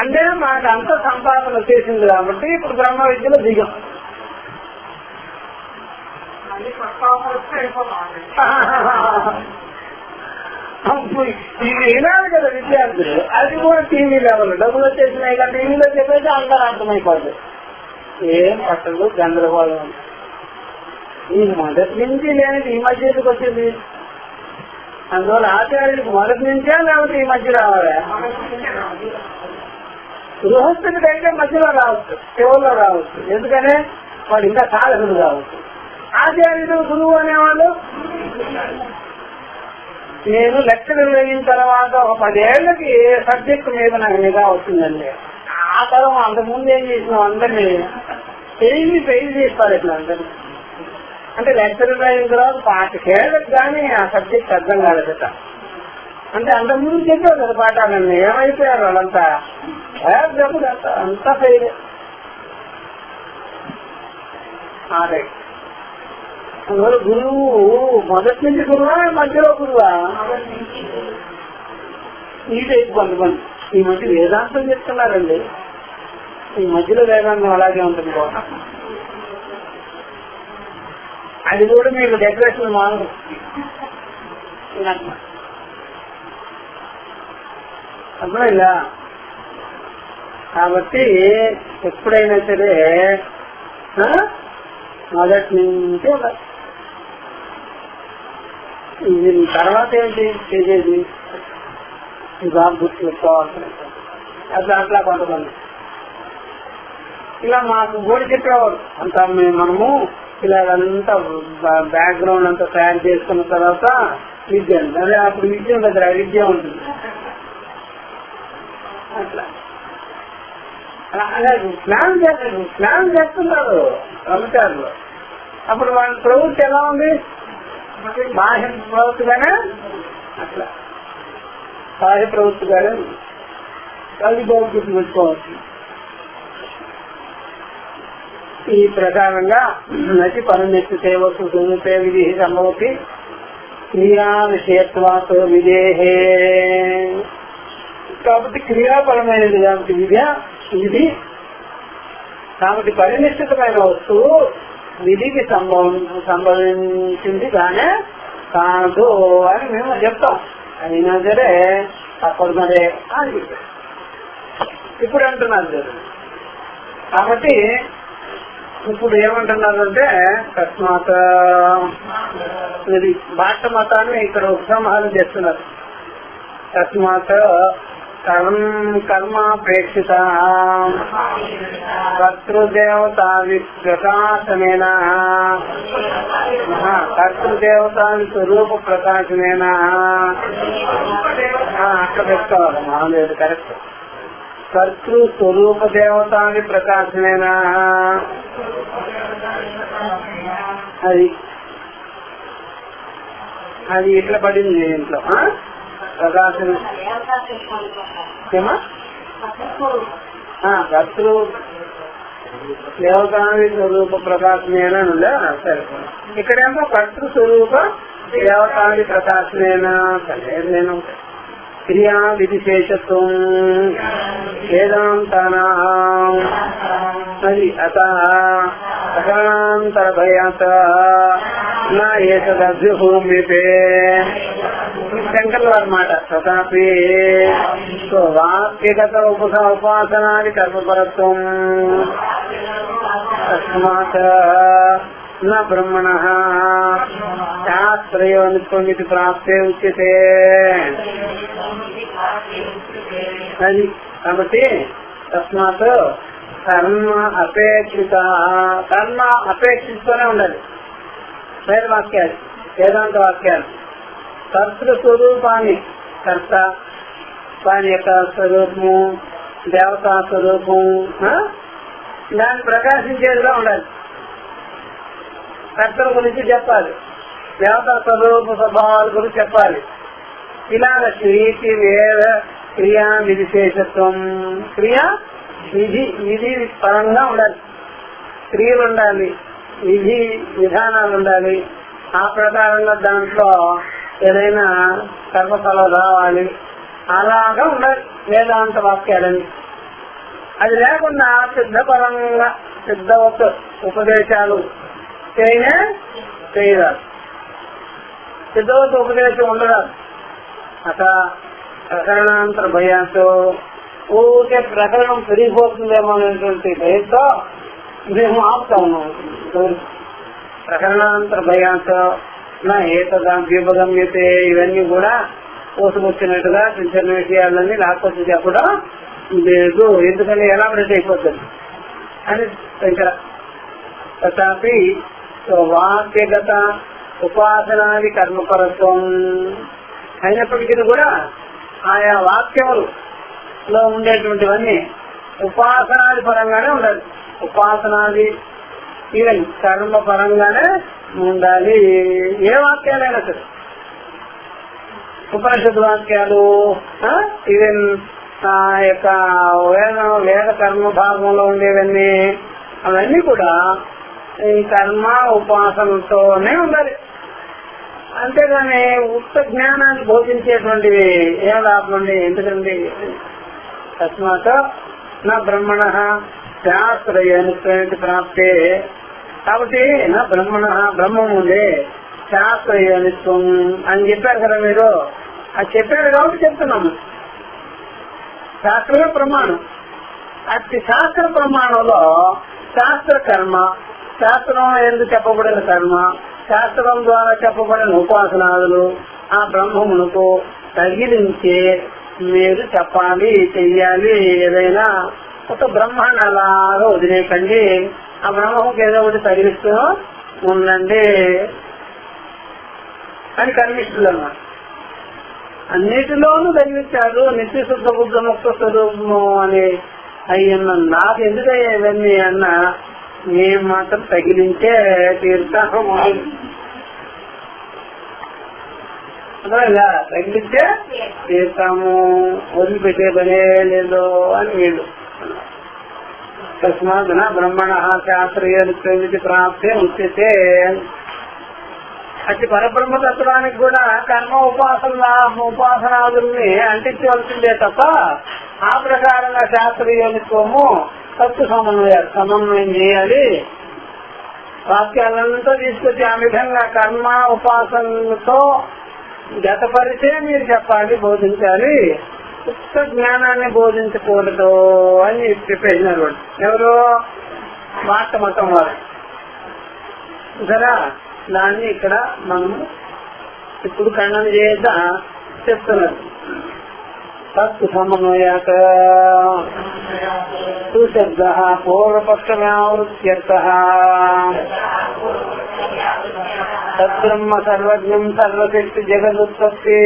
అంటే మాకు అంత సంపాదన వచ్చేసింది కాబట్టి ఇప్పుడు బ్రహ్మ విద్యలో దిగం. ఇది వినాలి కదా విద్యార్థులు, అది కూడా టీవీ లెవెల్ డబ్బులు వచ్చేసినాయి కదా, టీవీలో చెప్పేసి అందరూ అర్థమైపోతుంది. ఏం పట్టదు, గందరగోళం. ఈ మొదటి నుంచి లేనిది ఈ మధ్యకి వచ్చింది. అందువల్ల ఆచార్యుడికి మొదటి నుంచే లేకపోతే ఈ మధ్య రావాలా, గృహస్థుడి కంటే మధ్యలో రావచ్చు, చివరిలో రావచ్చు. ఎందుకనే వాడు ఇంకా సాధకుడు కావచ్చు. ఆచార్యుడు గురువు అనేవాళ్ళు నేను లెక్కలు అయిన తర్వాత ఒక 10 ఏళ్లకి సబ్జెక్ట్ మీద నాకు నిఘా వచ్చిందండి. ఆ తరం అంతకుముందు ఏం చేసినాం, అందరినీ పెయిల్ చేస్తారు ఇట్లా అందరినీ. అంటే లెక్చరర్ అయిన తర్వాత 5 ఏళ్ళకి కానీ ఆ సబ్జెక్ట్ అర్థం కాలేదట. అంటే అంతకుముందు చెప్పారు కదా పాఠాలన్నీ, ఏమైపోయారు వాళ్ళంతా అంతా ఫెయిల్. అదే అందువల్ల గురువు మొదటి నుంచి గురువా మధ్యలో గురువా? ఈ టైప్ కొంతమంది ఈ మధ్య వేదాంతం చెప్తున్నారండి, ఈ మధ్యలో వేదాంతం అలాగే ఉంటుంది. అది కూడా మీకు డెకరేషన్ మాను. అర్థమైందా? కాబట్టి ఎప్పుడైనా సరే మొదటి నుంచి ఇది తర్వాత ఏంటి చేసేది బాగా గుర్తు పెట్టుకోవాల్సి అట్లా కొంతమంది ఇలా మాకు గోడి చెప్పేవారు అంతా. మనము ఇలా అంతా బ్యాక్గ్రౌండ్ అంతా తయారు చేసుకున్న తర్వాత విద్య, అదే అప్పుడు విద్య ఉండదు, విద్య ఉంటుంది. అట్లా అలా ప్లాన్ చేస్తున్నారు అధికారులు. అప్పుడు వాళ్ళ ప్రవృత్తి ఎలా ఉంది? బాహ్య ప్రవృత్తిగానే, అట్లా బాహ్య ప్రవృత్తిగానే అది బాగుంటుంది పెట్టుకోవచ్చు. ఈ ప్రకారంగా నటి పరమెత్తు సేవకు సునితే విధి సంభవతి క్రియా విషయత్వాతో విధేహే. కాబట్టి క్రియాపరమైనది కాబట్టి విధి కాబట్టి పరినిష్ఠితమైన వస్తువు విధికి సంభవించింది కానీ కాదు అని మేము చెప్తాం. అయినా సరే అప్పుడు మరే అని ఇప్పుడు అంటున్నారు. కాబట్టి ఇప్పుడు ఏమంటున్నారంటే తస్మాత్ ఇది భాష మతాన్ని ఇక్కడ ఉపసంహారం చేస్తున్నారు. తస్మాత్ కర్మాపేక్షిత కర్తృదేవతా ప్రకాశనేన కర్తృదేవతా స్వరూప ప్రకాశనేన అక్కడ పెట్టుకోవాలి. మామూలు కరెక్ట్. కర్తృ స్వరూప దేవతాని ప్రకాశనేన అది ఇట్లా పడింది ఇంట్లో ప్రకాశం. కర్తృ దేవతాని స్వరూప ప్రకాశనేన సరే. ఇక్కడేమో కర్తృ స్వరూప దేవతాని ప్రకాశనేన నేను క్రియా విధిశేషత్వం వేదాంతానా అది అతరాంతర భయాత నా ఏతదభ్యుభూమిపే శంకర్ల అన్నమాట. తథాపి వాక్యగత ఉపాసనాది కర్మపరత్వం తస్మాత్ నా బ్రహ్మణ శాస్త్రయో నిత్యమితి ప్రాప్తే ఉచ్యతే. అది కాబట్టి తస్మాత్ కర్మ అపేక్షిత, కర్మ అపేక్షిస్తూనే ఉండాలి. వేద వాక్యాలు, వేదాంత వాక్యాలు. కర్తృ స్వరూపాన్ని, కర్త దాని యొక్క స్వరూపము, దేవతా స్వరూపం దాన్ని ప్రకాశించేదిగా ఉండాలి. కర్తల గురించి చెప్పాలి, దేవతా స్వరూప స్వభావాల గురించి చెప్పాలి. ఇలాగ శ్రీకి వేద క్రియా విధిశేషత్వం, క్రియా విధి పరంగా ఉండాలి. క్రియలు ఉండాలి, విధి విధానాలు ఉండాలి. ఆ ప్రకారంగా దాంట్లో ఏదైనా కర్మఫలం రావాలి. అలాగా ఉండాలి వేదాంత వాక్యాలని. అది లేకుండా సిద్ధపరంగా సిద్ధ ఉపదేశాలు చేయరాదు. సిద్ధవత ఉపదేశం ఉండరాదు. అట్లా ప్రకరణాంతర భయంతో ఊరికే ప్రకరణం పెరిగిపోతుందేమో అనేటువంటి భయంతో మేము ఆపుతా ఉన్నాం. ప్రకరణాంతర భయంతో నా ఏతదాభ్యుపగమ్యతే ఇవన్నీ కూడా పోసుకొచ్చినట్టుగా చిన్న చిన్న విషయాలన్నీ లేకపోతే చెప్పడం లేదు. ఎందుకని ఎలాబరేట్ అయిపోతుంది అని శంకర. తథాపి వాక్యగత ఉపాసనాది కర్మపరత్వం అయినప్పటికీ కూడా ఆయా వాక్యములో ఉండేటువంటివన్నీ ఉపాసనాది పరంగానే ఉండాలి. ఉపాసనాది ఈవెన్ కర్మ పరంగానే ఉండాలి. ఏ వాక్యాలైనా సరే, ఉపనిషత్ వాక్యాలు, ఈవెన్ యొక్క వేద కర్మ భాగంలో ఉండేవన్నీ, అవన్నీ కూడా ఈ కర్మ ఉపాసనతోనే ఉండాలి. అంతేగాని ఉత్త జ్ఞానాన్ని బోధించేటువంటివి ఏం లాభం అండి? ఎందుకండి? తస్మాత్ నా బ్రహ్మణ శాస్త్రయోనిత్వ ప్రాప్తే. కాబట్టి నా బ్రహ్మణ, బ్రహ్మం ఉంది, శాస్త్రయోనిత్వం అని చెప్పారు కదా మీరు. అది చెప్పారు కాబట్టి చెప్తున్నాము. శాస్త్రమే ప్రమాణం. అతి శాస్త్ర ప్రమాణంలో శాస్త్ర కర్మ, శాస్త్రం ఎందుకు చెప్పబడిన కర్మ, శాస్త్రం ద్వారా చెప్పబడిన ఉపాసనాదులు ఆ బ్రహ్మమునకు తగిలించే మీరు చెప్పాలి, చెయ్యాలి. ఏదైనా ఒక బ్రహ్మాన్ని అలాగా వదిలేకండి, ఆ బ్రహ్మకు ఏదో ఒకటి తగిలిస్తూ ఉండండి అని కర్మిస్తులు అన్నారు. అన్నిటిలోనూ తగిలించారు. నిత్య శుద్ధ బుద్ధ ముక్త స్వరూపము అని అయ్యన్న నాకు ఎందుకయ్యా ఇవన్నీ అన్న, మేము మాత్రం తగిలించే తీర్థము, తగిలించే తీర్థము, వదిలిపెట్టే పనే లేదు అని వీళ్ళు. తస్మాత్ బ్రహ్మణ శాస్త్రీయ ప్రాప్తే ఉచ్యతే. అతి పరబ్రహ్మతత్వానికి కూడా కర్మ ఉపాసనాదుల్ని అంటించవలసిందే తప్ప ఆ ప్రకారంగా శాస్త్రీయోనిత్వము తత్వ సమన్వయం చేయాలి. వాక్యాలంతా తీసుకొచ్చి ఆ విధంగా కర్మ ఉపాసనతో జతపరిచే మీరు చెప్పాలి, బోధించాలి. ఉత్త జ్ఞానాన్ని బోధించకూడదు అని చెప్పేసినారు. ఎవరు? మార్త మతం వారు. సరే, దాన్ని ఇక్కడ మనం ఇప్పుడు ఖండన చేద్దా చెప్తున్నారు. తత్తు సమన్వయాక సుశబ్ద పూర్వపక్షవ్యావృత్యర్థః తద్బ్రహ్మ సర్వజ్ఞం సర్వశక్తి జగదుత్పత్తి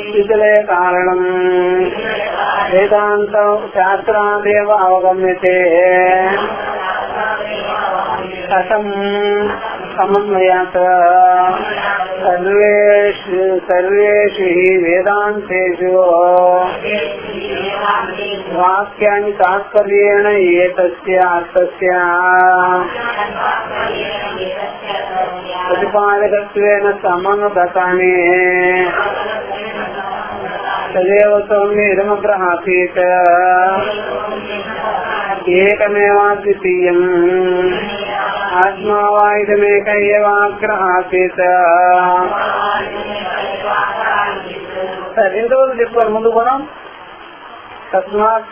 స్థితిలే కారణం వేదాంత శాస్త్రాదేవ అవగమ్యతే. కథం సమన్వయాత్ సర్వేషు వేదాంతేషు వాక్యాన్ని తాత్పర్యేణ ఏతస్య అర్థస్య ప్రతిపాదకత్వేన సమనుగతాని తదేవ సౌమ్యమగ్రహాసీత్ ఏకమేవాద్వితీయం ఆత్మా వా ఇదమేక ఏవాగ్రహాసీత్. రెండు రోజులు చెప్పారు ముందు కూడా. తస్మాత్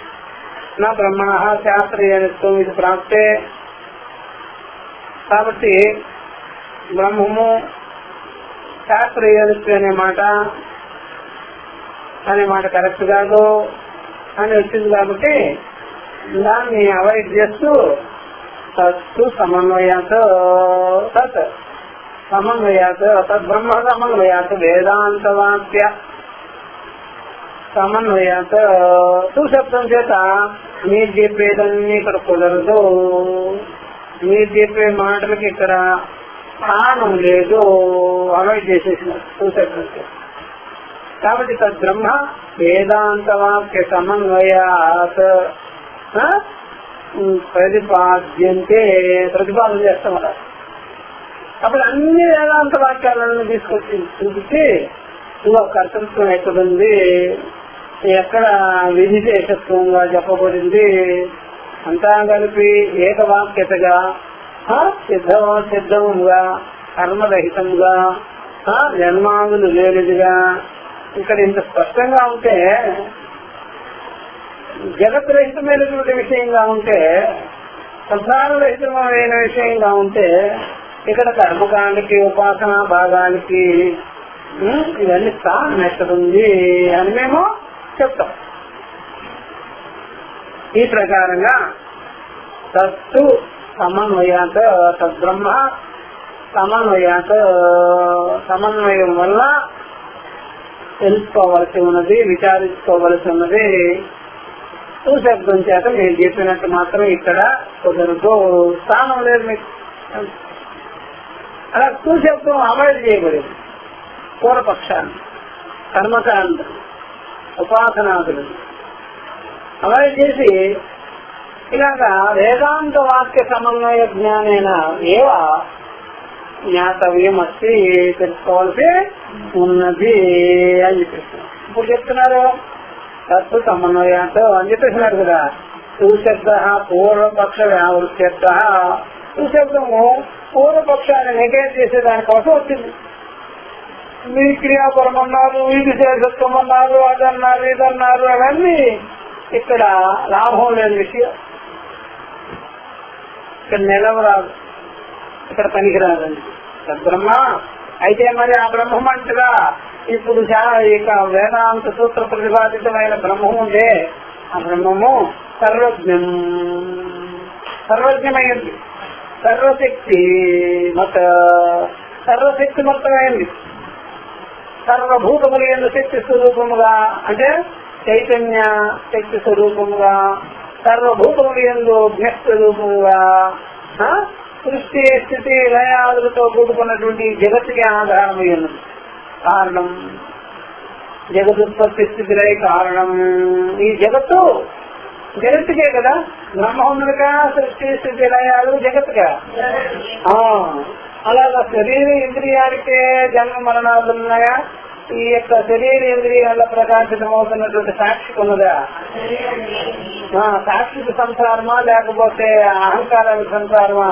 నా బ్రహ్మణ శాస్త్రీయనిత్వం ఇది ప్రాప్తే. కాబట్టి బ్రహ్మము శాస్త్రీయనిత్వం అనే మాట కరెక్ట్ కాదు అని వచ్చింది. కాబట్టి దాన్ని అవాయిడ్ చేస్తూ తత్తు సమన్వయాత్ తద్బ్రహ్మ సమన్వయాత్ వేదాంత వాక్య సమన్వయాత్. శబ్దం చేత మీరు చెప్పేదన్నీ ఇక్కడ కుదరదు, మీరు చెప్పే మాటలకి ఇక్కడ స్థానం లేదు, అవాయిడ్ చేసేసినారు శబ్దం చేత. కాబట్టి తద్బ్రహ్మ వేదాంత వాక్య సమన్వయాత్ ప్రతిపాదన చేస్తామట. అప్పుడు అన్ని వేదాంత వాక్యాలను తీసుకొచ్చి చూపించి ఇంకో కర్తృత్వం ఎక్కడుంది, ఎక్కడ విధిశేషత్వంగా చెప్పబడింది, అంతా కలిపి ఏకవాక్యతగా సిద్ధముగా కర్మరహితంగా జన్మాదులు లేనిదిగా ఇక్కడ ఇంత స్పష్టంగా ఉంటే, జగత్ రహితమైనటువంటి విషయంగా ఉంటే, సంసార రహితమైన విషయంగా ఉంటే, ఇక్కడ కర్మకాండకి ఉపాసన భాగానికి ఇవన్నీ స్థానం ఎక్కడుంది అని మేము చెప్తాం. ఈ ప్రకారంగా తత్తు సమన్వయాత్ తద్బ్రహ్మ సమన్వయాత్, సమన్వయం వల్ల తెలుసుకోవలసి ఉన్నది, విచారించుకోవలసి ఉన్నది. శబ్దం చేత మీరు చెప్పినట్టు మాత్రం ఇక్కడ కుదరదు, స్థానం లేదు మీకు. అలా శబ్దం అవాయిడ్ చేయబడింది. పూర్వపక్షాన్ని, కర్మకాండ, ఉపాసనాదులు అవాయిడ్ చేసి ఇలాగా వేదాంత వాక్య సమన్వయ జ్ఞానేన ఏవ జ్ఞాతవ్యం అస్తి, తెలుసుకోవాల్సి ఉన్నది అని చెప్పేస్తున్నారు. ఇప్పుడు చెప్తున్నారు తత్వ సమన్వయంతో అని చెప్పేసినారు కదా. సుశబ్ద పూర్వపక్ష వ్యావృత్యర్థ, సుశబ్దము పూర్వపక్షాన్ని నెగేట్ చేసే దానికోసం వచ్చింది. మీ క్రియాపరం అన్నారు, ఈ విశేషత్వం అన్నారు, అదన్నారు, ఇదన్నారు, అవన్నీ ఇక్కడ లాభం లేని విషయం. ఇక్కడ నిలవరాదు, ఇక్కడ పనికిరాదండి. బ్రహ్మ అయితే మరి ఆ బ్రహ్మం అంటగా ఇప్పుడు ఇక వేదాంత సూత్ర ప్రతిపాదితమైన బ్రహ్మం ఉందే, ఆ బ్రహ్మము సర్వజ్ఞమైంది, సర్వశక్తి మొత్తమైంది. సర్వభూతములు ఎందు శక్తి స్వరూపముగా, అంటే చైతన్య శక్తి స్వరూపముగా, సర్వభూతములు ఎందు జ్ఞస్వరూపముగా, సృష్టి స్థితి లయాదులతో కూడుకున్నటువంటి జగత్తుకి ఆధారమై ఉన్నది. కారణం జగదుత్పత్తి స్థితి లయ కారణం. ఈ జగత్తుకే కదా, బ్రహ్మ ఉన్నదిగా సృష్టి స్థితి లయాలు జగత్తుగా. అలాగా శరీర ఇంద్రియాలకే జన్మ మరణాలు ఉన్నాయా? ఈ యొక్క శరీర ఇంద్రియాల ప్రకాశితమవుతున్నటువంటి సాక్షికి ఉన్నదా? సాక్షికి సంసారమా లేకపోతే అహంకారానికి సంసారమా?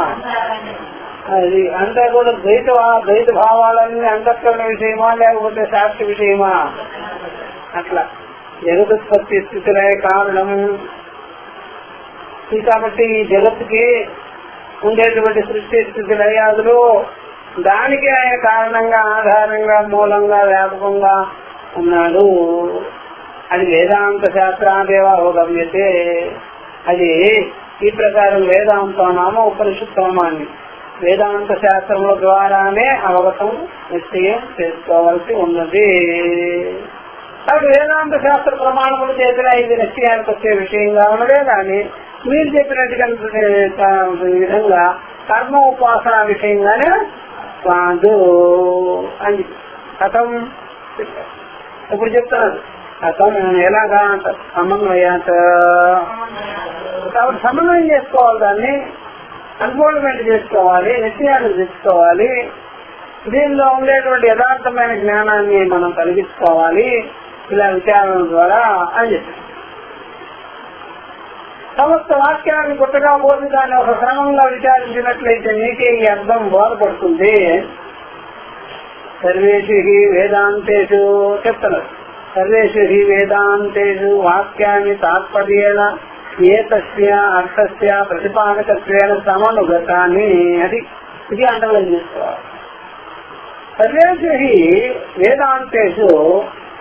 అది అంతా కూడా ద్వైత భావాలన్నీ అంతఃకరణ విషయమా లేకపోతే సాక్షి విషయమా? అట్లా జగదుత్పత్తి స్థితిలే కారణం. కాబట్టి ఈ జగత్తుకి ఉండేటువంటి సృష్టి స్థితి లయాదులు దానికి ఆయన కారణంగా, ఆధారంగా, మూలంగా, వ్యాపకంగా ఉన్నాడు. అది వేదాంత శాస్త్రాదేవ అవగమ్యతే. అది ఈ ప్రకారం వేదాంతనామ ఉపనిషత్తనామాన్ని వేదాంత శాస్త్రముల ద్వారానే అవగతం నిశ్చయం చేసుకోవాల్సి ఉన్నది. కాబట్టి వేదాంత శాస్త్ర ప్రమాణములు చేసిన ఇది నిశ్చయానికి వచ్చే విషయంగా ఉన్నదే కానీ మీరు చెప్పినట్టుగా విధంగా కర్మ ఉపాసన విషయంగానే కాదు అని కథం ఇప్పుడు చెప్తున్నారు. కథం ఎలాగా సమన్వయాత. కాబట్టి సమన్వయం చేసుకోవాలి, దాన్ని అన్ఫోల్డ్మెంట్ చేసుకోవాలి, నిశ్చయాన్ని తెచ్చుకోవాలి. దీనిలో ఉండేటువంటి యథార్థమైన జ్ఞానాన్ని మనం కలిగించుకోవాలి ఇలా విచారణ ద్వారా అని చెప్పారు. సమస్త వాక్యాన్ని కొత్తగా పోసి దాన్ని ఒక క్రమంగా విచారించినట్లయితే నీకే ఈ అర్థం బోధపడుతుంది. సర్వేషు హి వేదాంతేషు చెప్తున్నారు. సర్వేషు హి వేదాంతేషు వాక్యాన్ని తాత్పర్యేణ ఏతస్య అర్థస్య ప్రతిపాదకత్వేన సమనుగతాన్ని. ఇది అండర్లైన్ చేసుకోవాలి. సర్వేషు హి వేదాంతేషు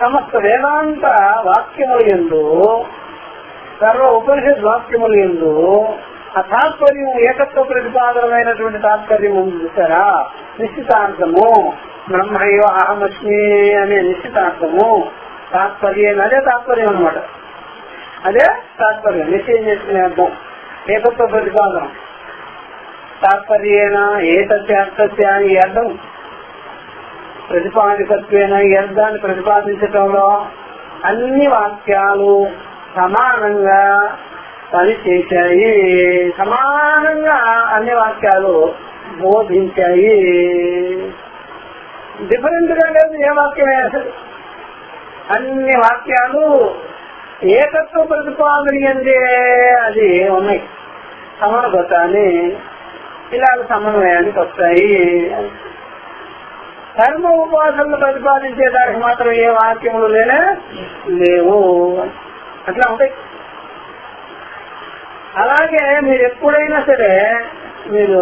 సమస్త వేదాంత వాక్యములు యందు, సర్వ ఉపనిషత్ వాక్యములు యందు ఆ తాత్పర్యం ఏకత్వ ప్రతిపాదనమైనటువంటి తాత్పర్యం ఉంది చూసారా, నిశ్చితార్థము. బ్రహ్మయ్య అహమస్మి అనే నిశ్చితార్థము తాత్పర్యం, అదే తాత్పర్యం అనమాట. అదే తాత్పర్యం, నిశ్చయం చేసుకునే అర్థం ఏకత్వ ప్రతిపాదనం. తాత్పర్యేన ఏతస్య అర్థస్య ఈ అర్థం, ప్రతిపాదికత్వేన ఈ అర్థాన్ని ప్రతిపాదించటంలో అన్ని వాక్యాలు సమానంగా పనిచేశాయి, సమానంగా అన్ని వాక్యాలు బోధించాయి. డిఫరెంట్ గా లేదు ఏ వాక్యమే అసలు. అన్ని వాక్యాలు ఏకత్వ ప్రతిపాదనీయందే అది ఉన్నాయి. సమన్వయాన్ని ఇలాగ సమన్వయానికి వస్తాయి. కర్మ ఉపాసనలు ప్రతిపాదించేదానికి మాత్రం ఏ వాక్యములు లేవు. అట్లా ఉంటాయి. అలాగే మీరు ఎప్పుడైనా సరే మీరు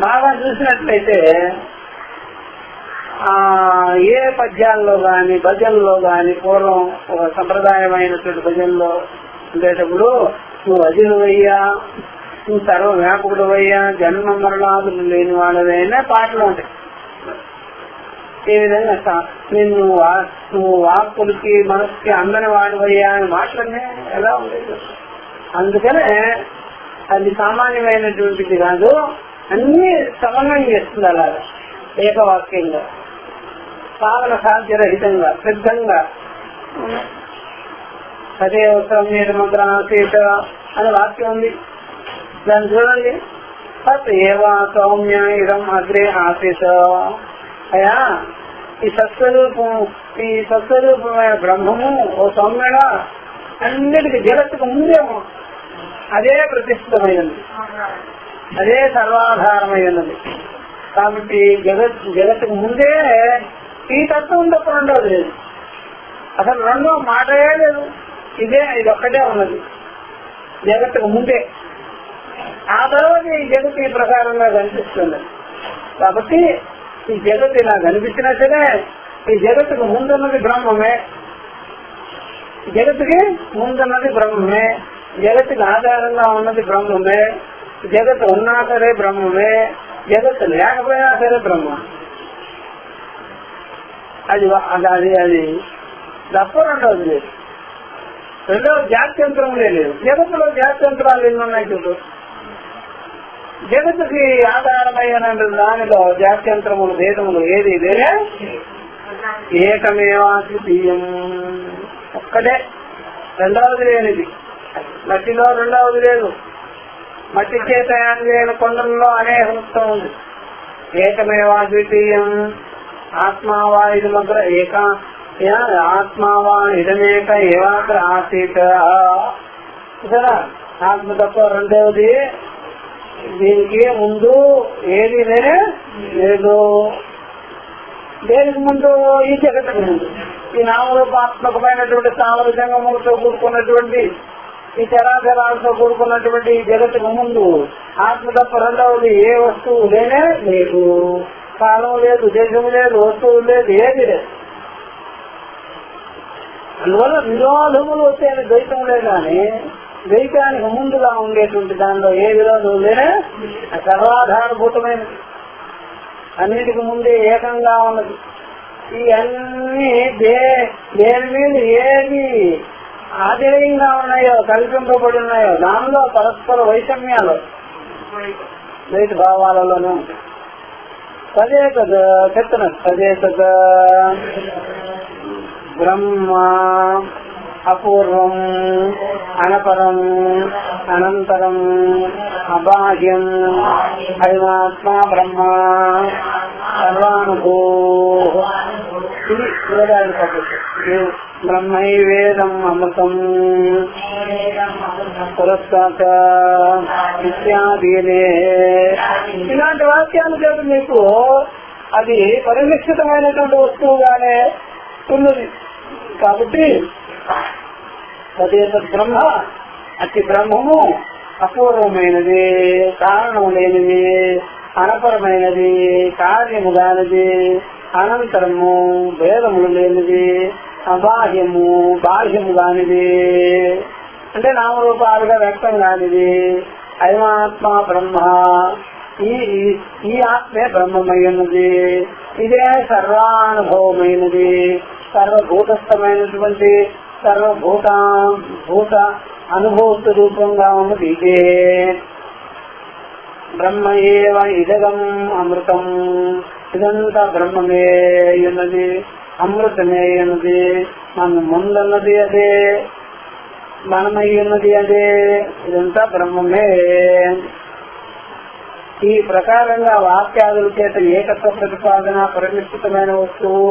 బాగా చూసినట్లయితే ఏ పద్యాల్లో గాని భజనలో గాని పూర్వం ఒక సంప్రదాయమైనటువంటి భజనలో ఉండేటప్పుడు నువ్వు అజినువయ్యా, నువ్వు సర్వ వ్యాపకుడు అయ్యా, జన్మ మరణాదులు లేని వాళ్ళదైనా పాటలు ఉంటాయి. ఏ విధంగా నువ్వు వాక్కులకి మనసుకి అందని వాడివయ్యా అని మాటలనే ఎలా ఉండేది. అందుకనే అది సామాన్యమైనటువంటిది కాదు, అన్ని సమన్వయం చేస్తుంది అలాగా ఏకవాక్యంగా, సాధన సాధ్యరహితంగా సిద్ధంగా. అదే అవసరం మీద మంత్ర ఆసీత అనే వాక్యం ఉంది, దాన్ని చూడండి. తత్ ఏవా సౌమ్య ఇదం అగ్రే ఆసీత. అయ్యా ఈ సత్స్వరూపమైన బ్రహ్మము ఓ సౌమ్యుడ అన్నిటికీ జగత్తుకు ముందేమో అదే ప్రతిష్ఠితమైనది, అదే సర్వాధారమైనది. కాబట్టి జగత్తుకు ముందే ఈ తత్వం తప్ప రెండవది లేదు, అసలు రెండో మాటే లేదు. ఇది ఒక్కటే ఉన్నది జగత్తుకు ముందే. ఆ తర్వాత ఈ జగత్తు ఈ ప్రకారంగా కనిపిస్తుంది. కాబట్టి ఈ జగత్తు ఇలా కనిపించినా సరే ఈ జగత్తుకు ముందున్నది బ్రహ్మమే, జగత్తుకి ముందున్నది బ్రహ్మమే, జగత్తుకి ఆధారంగా ఉన్నది బ్రహ్మమే, జగత్తు ఉన్నా సరే బ్రహ్మమే, జగత్తు లేకపోయినా సరే బ్రహ్మ. అది అది అది తప్ప రెండవది లేదు. రెండవది జాత్యంతరములే లేదు. జగత్తులో జాత్యంతరాలు ఎన్ని ఉన్నాయి చూడు. జగత్తుకి ఆధారమైన దానిలో జాత్యంతరములు భేదములు ఏది వేరే, ఏకమేవాద్వితీయం ఒక్కటే, రెండవది లేనిది. మట్టిలో రెండవది లేదు, మట్టి చేత లేని కొండల్లో అనేక వృత్తం ఉంది. ఏకమేవాద్వితీయం ఆత్మావా ఇది మగ్ర ఏక ఆత్మావా ఇదమేక ఏవాగ్ర ఆసీత. ఆత్మ తప్ప రెండవది దీనికి ముందు ఏది లేదు. దేనికి ముందు? ఈ జగత్తుకు ముందు. ఈ నామరూపాత్మకమైనటువంటి స్థావర జంగములతో కూడుకున్నటువంటి ఈ చరాచరాలతో కూడుకున్నటువంటి ఈ జగత్తుకు ముందు ఆత్మ తప్ప రెండవది ఏ వస్తువు లేదు. కాలం లేదు, దేశం లేదు, వస్తువు లేదు, ఏది లేదు. అందువల్ల విరోధములు వచ్చేది ద్వైతములే కానీ ద్వైతానికి ముందుగా ఉండేటువంటి దానిలో ఏ విరోధం లేనే సర్వాధారభూతమైనది, అన్నిటికి ముందే ఏకంగా ఉన్నది. ఈ అన్ని దేని మీద ఏది ఆధేయంగా ఉన్నాయో కల్పింపబడి ఉన్నాయో దానిలో పరస్పర వైషమ్యాలు ద్వైత భావాలలోనే ఉంటాయి. తదే తద్ చెప్తున్నారు. తదే తద్ బ్రహ్మ అపూర్వం అనపరం అనంతరం అబాహ్యం అయమాత్మా బ్రహ్మ సర్వానుభూ. ఇది వేదాలు పద్ధతి. బ్రహ్మైవేదం అమృతం పురస్కార ఇత్యాదీనే. ఇలాంటి వాక్యాలు చేత మీకు అది పరినిష్ఠితమైనటువంటి వస్తువుగానే ఉన్నది. కాబట్టి అదే బ్రహ్మ అతి బ్రహ్మము అపూర్వమైనది, కారణము లేనిది, అనపరమైనది, కార్యము కానిది, అనంతరము భేదములు లేనిది, అబాహ్యము బాహ్యము కానిది, అంటే నామరూపాలుగా వ్యక్తం కానిది. అయమాత్మ బ్రహ్మ, ఈ ఆత్మే బ్రహ్మమైనది, ఇదే సర్వానుభవమైనది, సర్వభూతస్థమైనటువంటి సర్వభూత అనుభూత రూపంగా ఉన్నది ఇదే. బ్రహ్మ ఏవ ఇదగం అమృతం, ఇదంతా బ్రహ్మమే ఉన్నది, అమృతమే ఉన్నది, మన ముందున్నది అదే, మనమై ఉన్నది అదే, ఇదంతా బ్రహ్మమే. ఈ ప్రకారంగా వాక్యాదుల చేత ఏకత్వ ప్రతిపాదన పరినిష్ఠితమైన వస్తువు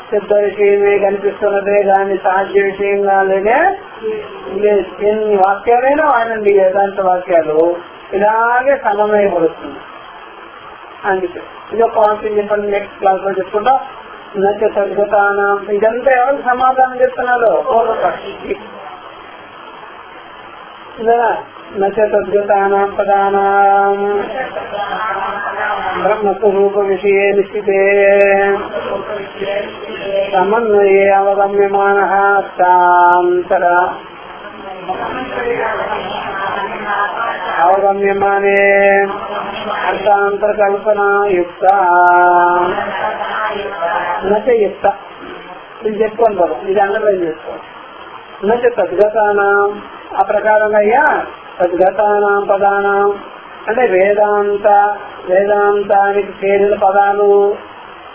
సిద్ధ విషయమే కనిపిస్తున్నదే గాని సాధ్య విషయంగా లేదే. ఎన్ని వాక్యాలైనా వాడండి, వేదాంత వాక్యాలు ఇలాగే సమన్వయపడుతుంది. అందుకే ఇదొక వాక్యం చెప్పండి, నెక్స్ట్ క్లాస్ లో చెప్పుకుంటా. నచ్చ సద్గతానం, ఇదంతా ఎవరికి సమాధానం చెప్తున్నారో నచ్చ తద్గతానాం పదానాం బ్రహ్మస్వరూప విషయే నిశ్చితే సమన్వయే అవగమ్యమానః సాంతర అవగమ్యమానే అర్థాంతరకల్పనా యుక్త నచయుక్త ఇది చెప్పుకోండి బాబు, ఇది అండర్లైన్ చేసుకోండి. నచ తద్గతానాం ఆ ప్రకారంగా అయ్యా తద్గతానాం పదానాం అంటే వేదాంతానికి చేరిన పదాలు,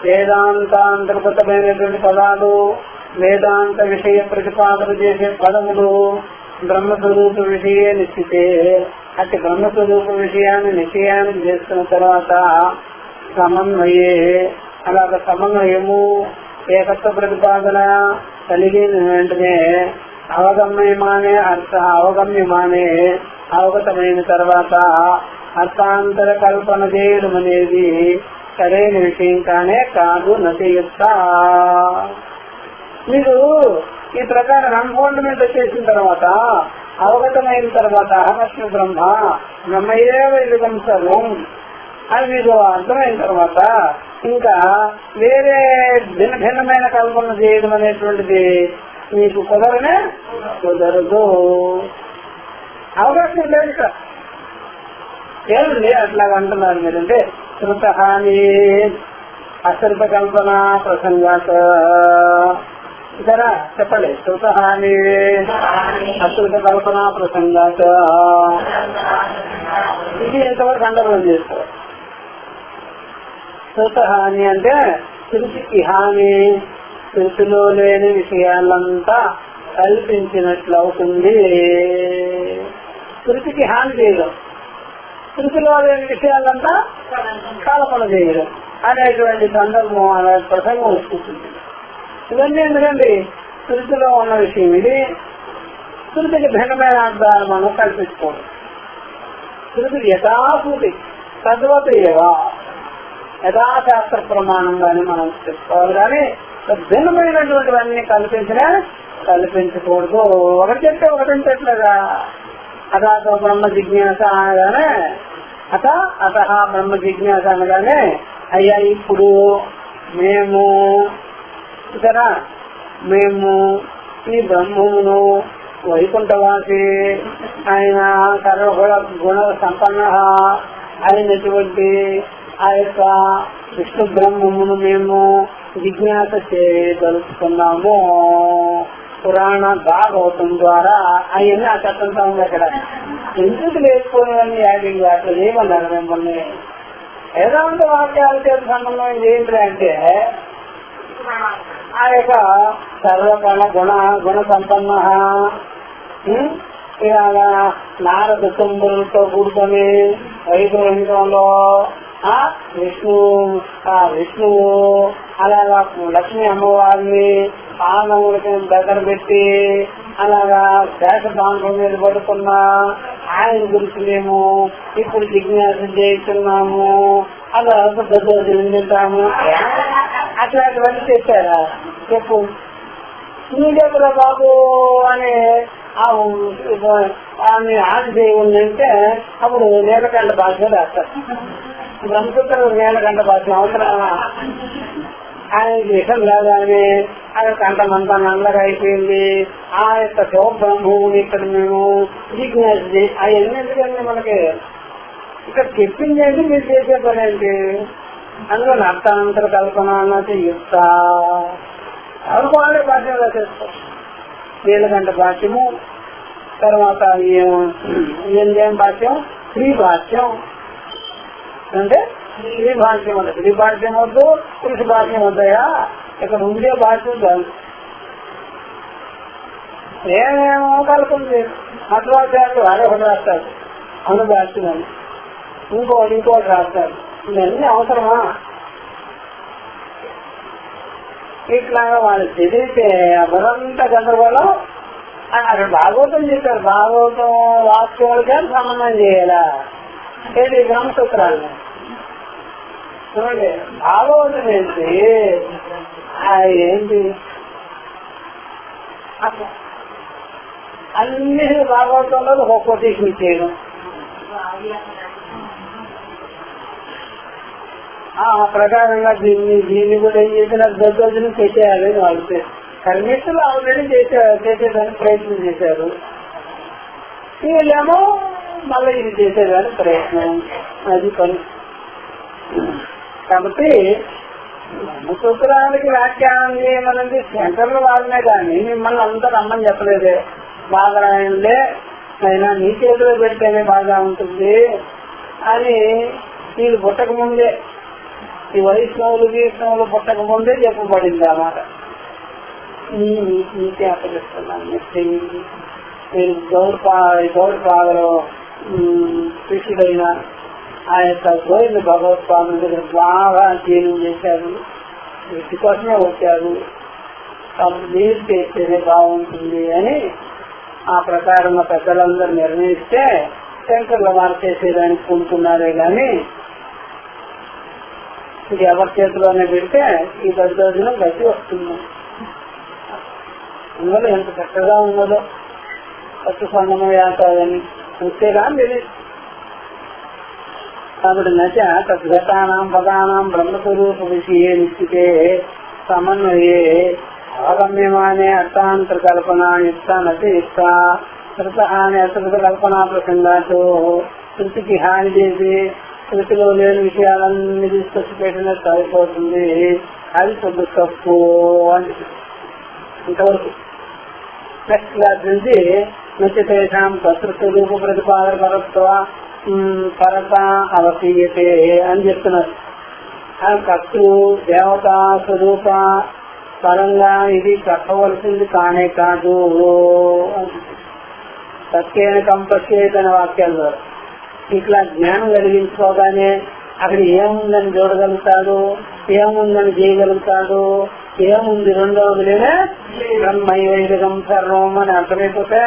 వేదాంతాంతర్గతమైనటువంటి పదాలు, వేదాంత విషయ ప్రతిపాదన చేసే పదములు బ్రహ్మస్వరూప విషయ నిశ్చితే అట్టి బ్రహ్మస్వరూప విషయాన్ని నిశ్చయానికి చేసుకున్న తర్వాత సమన్వయే అలాగ సమన్వయము ఏకత్వ ప్రతిపాదన కలిగిన వెంటనే అవగమ్యమానే అవగతమైన తర్వాత అర్థాంతర కల్పన చేయడం అనేది సరైన విషయం కానే కాదు. నచయుక్త మీరు ఈ ప్రకారం అన్ఫోల్డ్మెంట్ వచ్చేసిన తర్వాత అవగతమైన తర్వాత అహమస్మి బ్రహ్మయ్యేవ ఇదం సర్వం అని మీకు అర్థమైన తర్వాత ఇంకా వేరే భిన్నమైన కల్పన చేయడం అనేటువంటిది మీకు కుదరదు. అవకాశం లేదు సార్. ఏమండి అట్లాగా అంటున్నారు మీరంటే శృతహాని అశ్రుత కల్పన ప్రసంగాత ఇతరా చెప్పండి. శృతహాని అశ్రుత కల్పన ప్రసంగాత ఇది ఎంతవరకు అండర్లైన్ చేస్తారు. శృతహాని అంటే శృతికి హాని, శృతిలో లేని విషయాలంతా కల్పించినట్లు అవుతుంది. శృతికి హాని చేయడం, శృతిలో లేని విషయాలంతా కల్పన చేయడం అనేటువంటి సందర్భం అనే ప్రసంగం వస్తుంది. ఇవన్నీ ఎందుకండి శృతిలో ఉన్న విషయం ఇది. శృతికి భిన్నమైన అర్థాలు మనం కల్పించుకోవడం. శృతి యథాశృతి తద్వత ఏవా యథాశాస్త్ర ప్రమాణంగానే మనం చెప్పుకోవాలి. కానీ భిన్నమైనటువంటివన్నీ కల్పించకూడదు. ఒకటి చెప్తే ఒకటి చెప్పలేదా. అథాతో బ్రహ్మ జిజ్ఞాస అనగానే అథ బ్రహ్మ జిజ్ఞాస అనగానే అయ్యా ఇప్పుడు మేము ఈ బ్రహ్మమును వైకుంఠవాసి ఆయన సర్వగుణ గుణ సంపన్న అయినటువంటి ఆ యొక్క విష్ణు బ్రహ్మమును మేము జిజ్ఞాస చేయదలుచుకున్నాము. పురాణ భాగవతం ద్వారా అవన్నీ ఆ చట్టంతా ఉంది. అక్కడ ఎందుకు లేకపోయినవన్నీ యాడింగ్ అట్లా ఏమన్నారు మిమ్మల్ని. వేదాంత వాక్యాలతో సంబంధం ఏంటి అంటే ఆ యొక్క సర్వకణ గుణ సంపన్న ఇలాగా నారద తుంబులతో కూడుకొని వైకుంఠంలో విష్ణువు అలాగా లక్ష్మీ అమ్మవారిని పాదములకి దగ్గర పెట్టి అలాగా శేషపాండం మీద పడుకున్న ఆయన గురించి మేము ఇప్పుడు జిజ్ఞాస చేస్తున్నాము, అలా తింటాము. అట్లాంటివన్నీ చెప్పారా? చెప్పు నీకెప్పుడు బాబు అని ఆది దేవుణ్ణి అంటే అప్పుడు నీలకంఠ భాష రాస్తారు. బ్రహ్మపుత్రుడు నీలకంఠ భాష అవసరమా? ఆయనకి విషం లేదని ఆయన కంఠమంతా నల్లగా అయిపోయింది. ఆ యొక్క శివబ్రహ్మని ఇక్కడ మేము జిజ్ఞాస అవన్నీ ఎందుకండి మనకి ఇక్కడ చెప్పింది ఏంటి, మీరు చేసే పని ఏంటి? అందులో అర్థాంతర కల్పన అన్నది యుక్త అనుకోవాలి. భాష్యం రాసేస్తాం. నీలకంఠ భాష్యము తర్వాత ఏం భాష్యం? శ్రీ భాష్యం అంటే శ్రీ భాష్యం అంటే శ్రీ భాష్యం వద్దు, పురుష భాష్యం వద్దయా. ఇక్కడ ఉండే భాష్యం చాలు. ఏమేమో కలుపుంది. మధ్వాచార్యులు అదొకటి రాస్తారు అనుభాష్యం అని, ఇంకోటి రాస్తారు. ఇవన్నీ అవసరమా? ఇట్లాగా వాళ్ళు చదివితే అమరంత గందరగోళం. అక్కడ భాగవతం చెప్పారు. భాగవతం వాక్యాలకే సంబంధం చేయాలా ఏంటి? బ్రహ్మసూత్రాలు చూడండి. భాగవతం ఏంటి అన్ని భాగవతంలో ఒక కొటేషన్ చేయడం. ఆ ప్రకారంగా దీన్ని కూడా ఏం చేసిన దద్దోజనం పెట్టేయాలి. వాళ్ళు కర్మిస్తులు ఆల్రెడీ చేసేదానికి ప్రయత్నం చేశారు. వీళ్ళేమో మళ్ళీ ఇది చేసేదానికి ప్రయత్నం. అది పని. కాబట్టి బ్రహ్మసూత్రానికి వ్యాఖ్యానం చేయమన్నది శంకర్ల వాళ్ళనే కానీ మిమ్మల్ని అంతా రమ్మని చెప్పలేదే. బాధరాయణలే అయినా నీ చేతిలో పెడితేనే బాగా ఉంటుంది అని వీళ్ళు పుట్టక ముందే, ఈ వైష్ణవులు పుట్టక ముందే చెప్పబడింది అన్నమాట. నీకే అప్పగిస్తున్నాను. మీరు గౌడపాదలో కృష్ణుడైన ఆ యొక్క గోవింద భగవత్పాదుల దగ్గర బాగా అధ్యయనం చేశారు, వీటి కోసమే వచ్చారు, కాబట్టి మీరు చేస్తేనే బాగుంటుంది అని ఆ ప్రకారంగా పెద్దలందరూ నిర్ణయిస్తే శంకర్ల వారు చేసేదానికి పూనుకున్నారే గాని ఇది ఎవరి చేతిలోనే పెడితే ఈ దర్శనం గట్టి వస్తుంది. అందువల్ల ఎంత చక్కగా ఉన్నదో పట్టు సమన్వయాన్ని చూస్తేగా తెలియదు. కాబట్టి నచ తద్గతానాం పదానాం బ్రహ్మస్వరూప విషయే నిశ్చితే సమన్వయే అవగమ్యమానే అర్థాంతర కల్పన యుక్త నచ యుక్త శృత హాని అసృత కల్పనా ప్రసంగాతో శృతికి హాని చేసి శృతిలో లేని విషయాలన్నీ తీసుకొచ్చి పెట్టినట్టు అయిపోతుంది. అది పెద్ద తప్పు అని ఇంతవరకు. నెక్స్ట్ క్లాస్ నుంచి నచ్చేషాం తత్స్వరూప ప్రతిపాదన పరత అవసీయతే అని చెప్తున్నారు. కర్తృ దేవతా స్వరూప పరంగా ఇది చెప్పవలసింది కానే కాదు. సత్యేన కంపచ్చేతన వాక్యాల ద్వారా ఇట్లా జ్ఞానం కలిగించుకోగానే అక్కడ ఏముందని చూడగలుగుతాడు, ఏముందని చేయగలుగుతాడు, ఏముంది రెండవది లేదా బ్రహ్మైవేదం సర్వం అని అర్థమైపోతే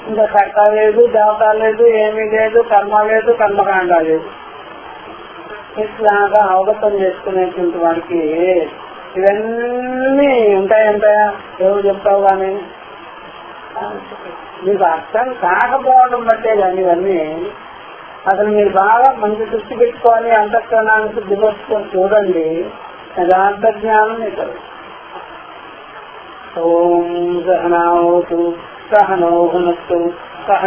ఇంకా కర్త లేదు, దేవత లేదు, ఏమీ లేదు, కర్మ లేదు, కర్మకాండ లేదు. ఇట్లాగా అవగతం చేసుకునేటువంటి వాడికి ఇవన్నీ ఉంటాయంటాయా? ఎవరు చెప్తావు కానీ మీకు అర్థం కాకపోవడం బట్టే కానీ ఇవన్నీ అసలు మీరు బాగా మంచి దృష్టి పెట్టుకోవాలి, అంతఃకరణాన్ని శుద్ధిపరుచుకొని చూడండి, యథార్థ జ్ఞానం మీకు. ఓం సహనావతు సహనో భునస్తు సహ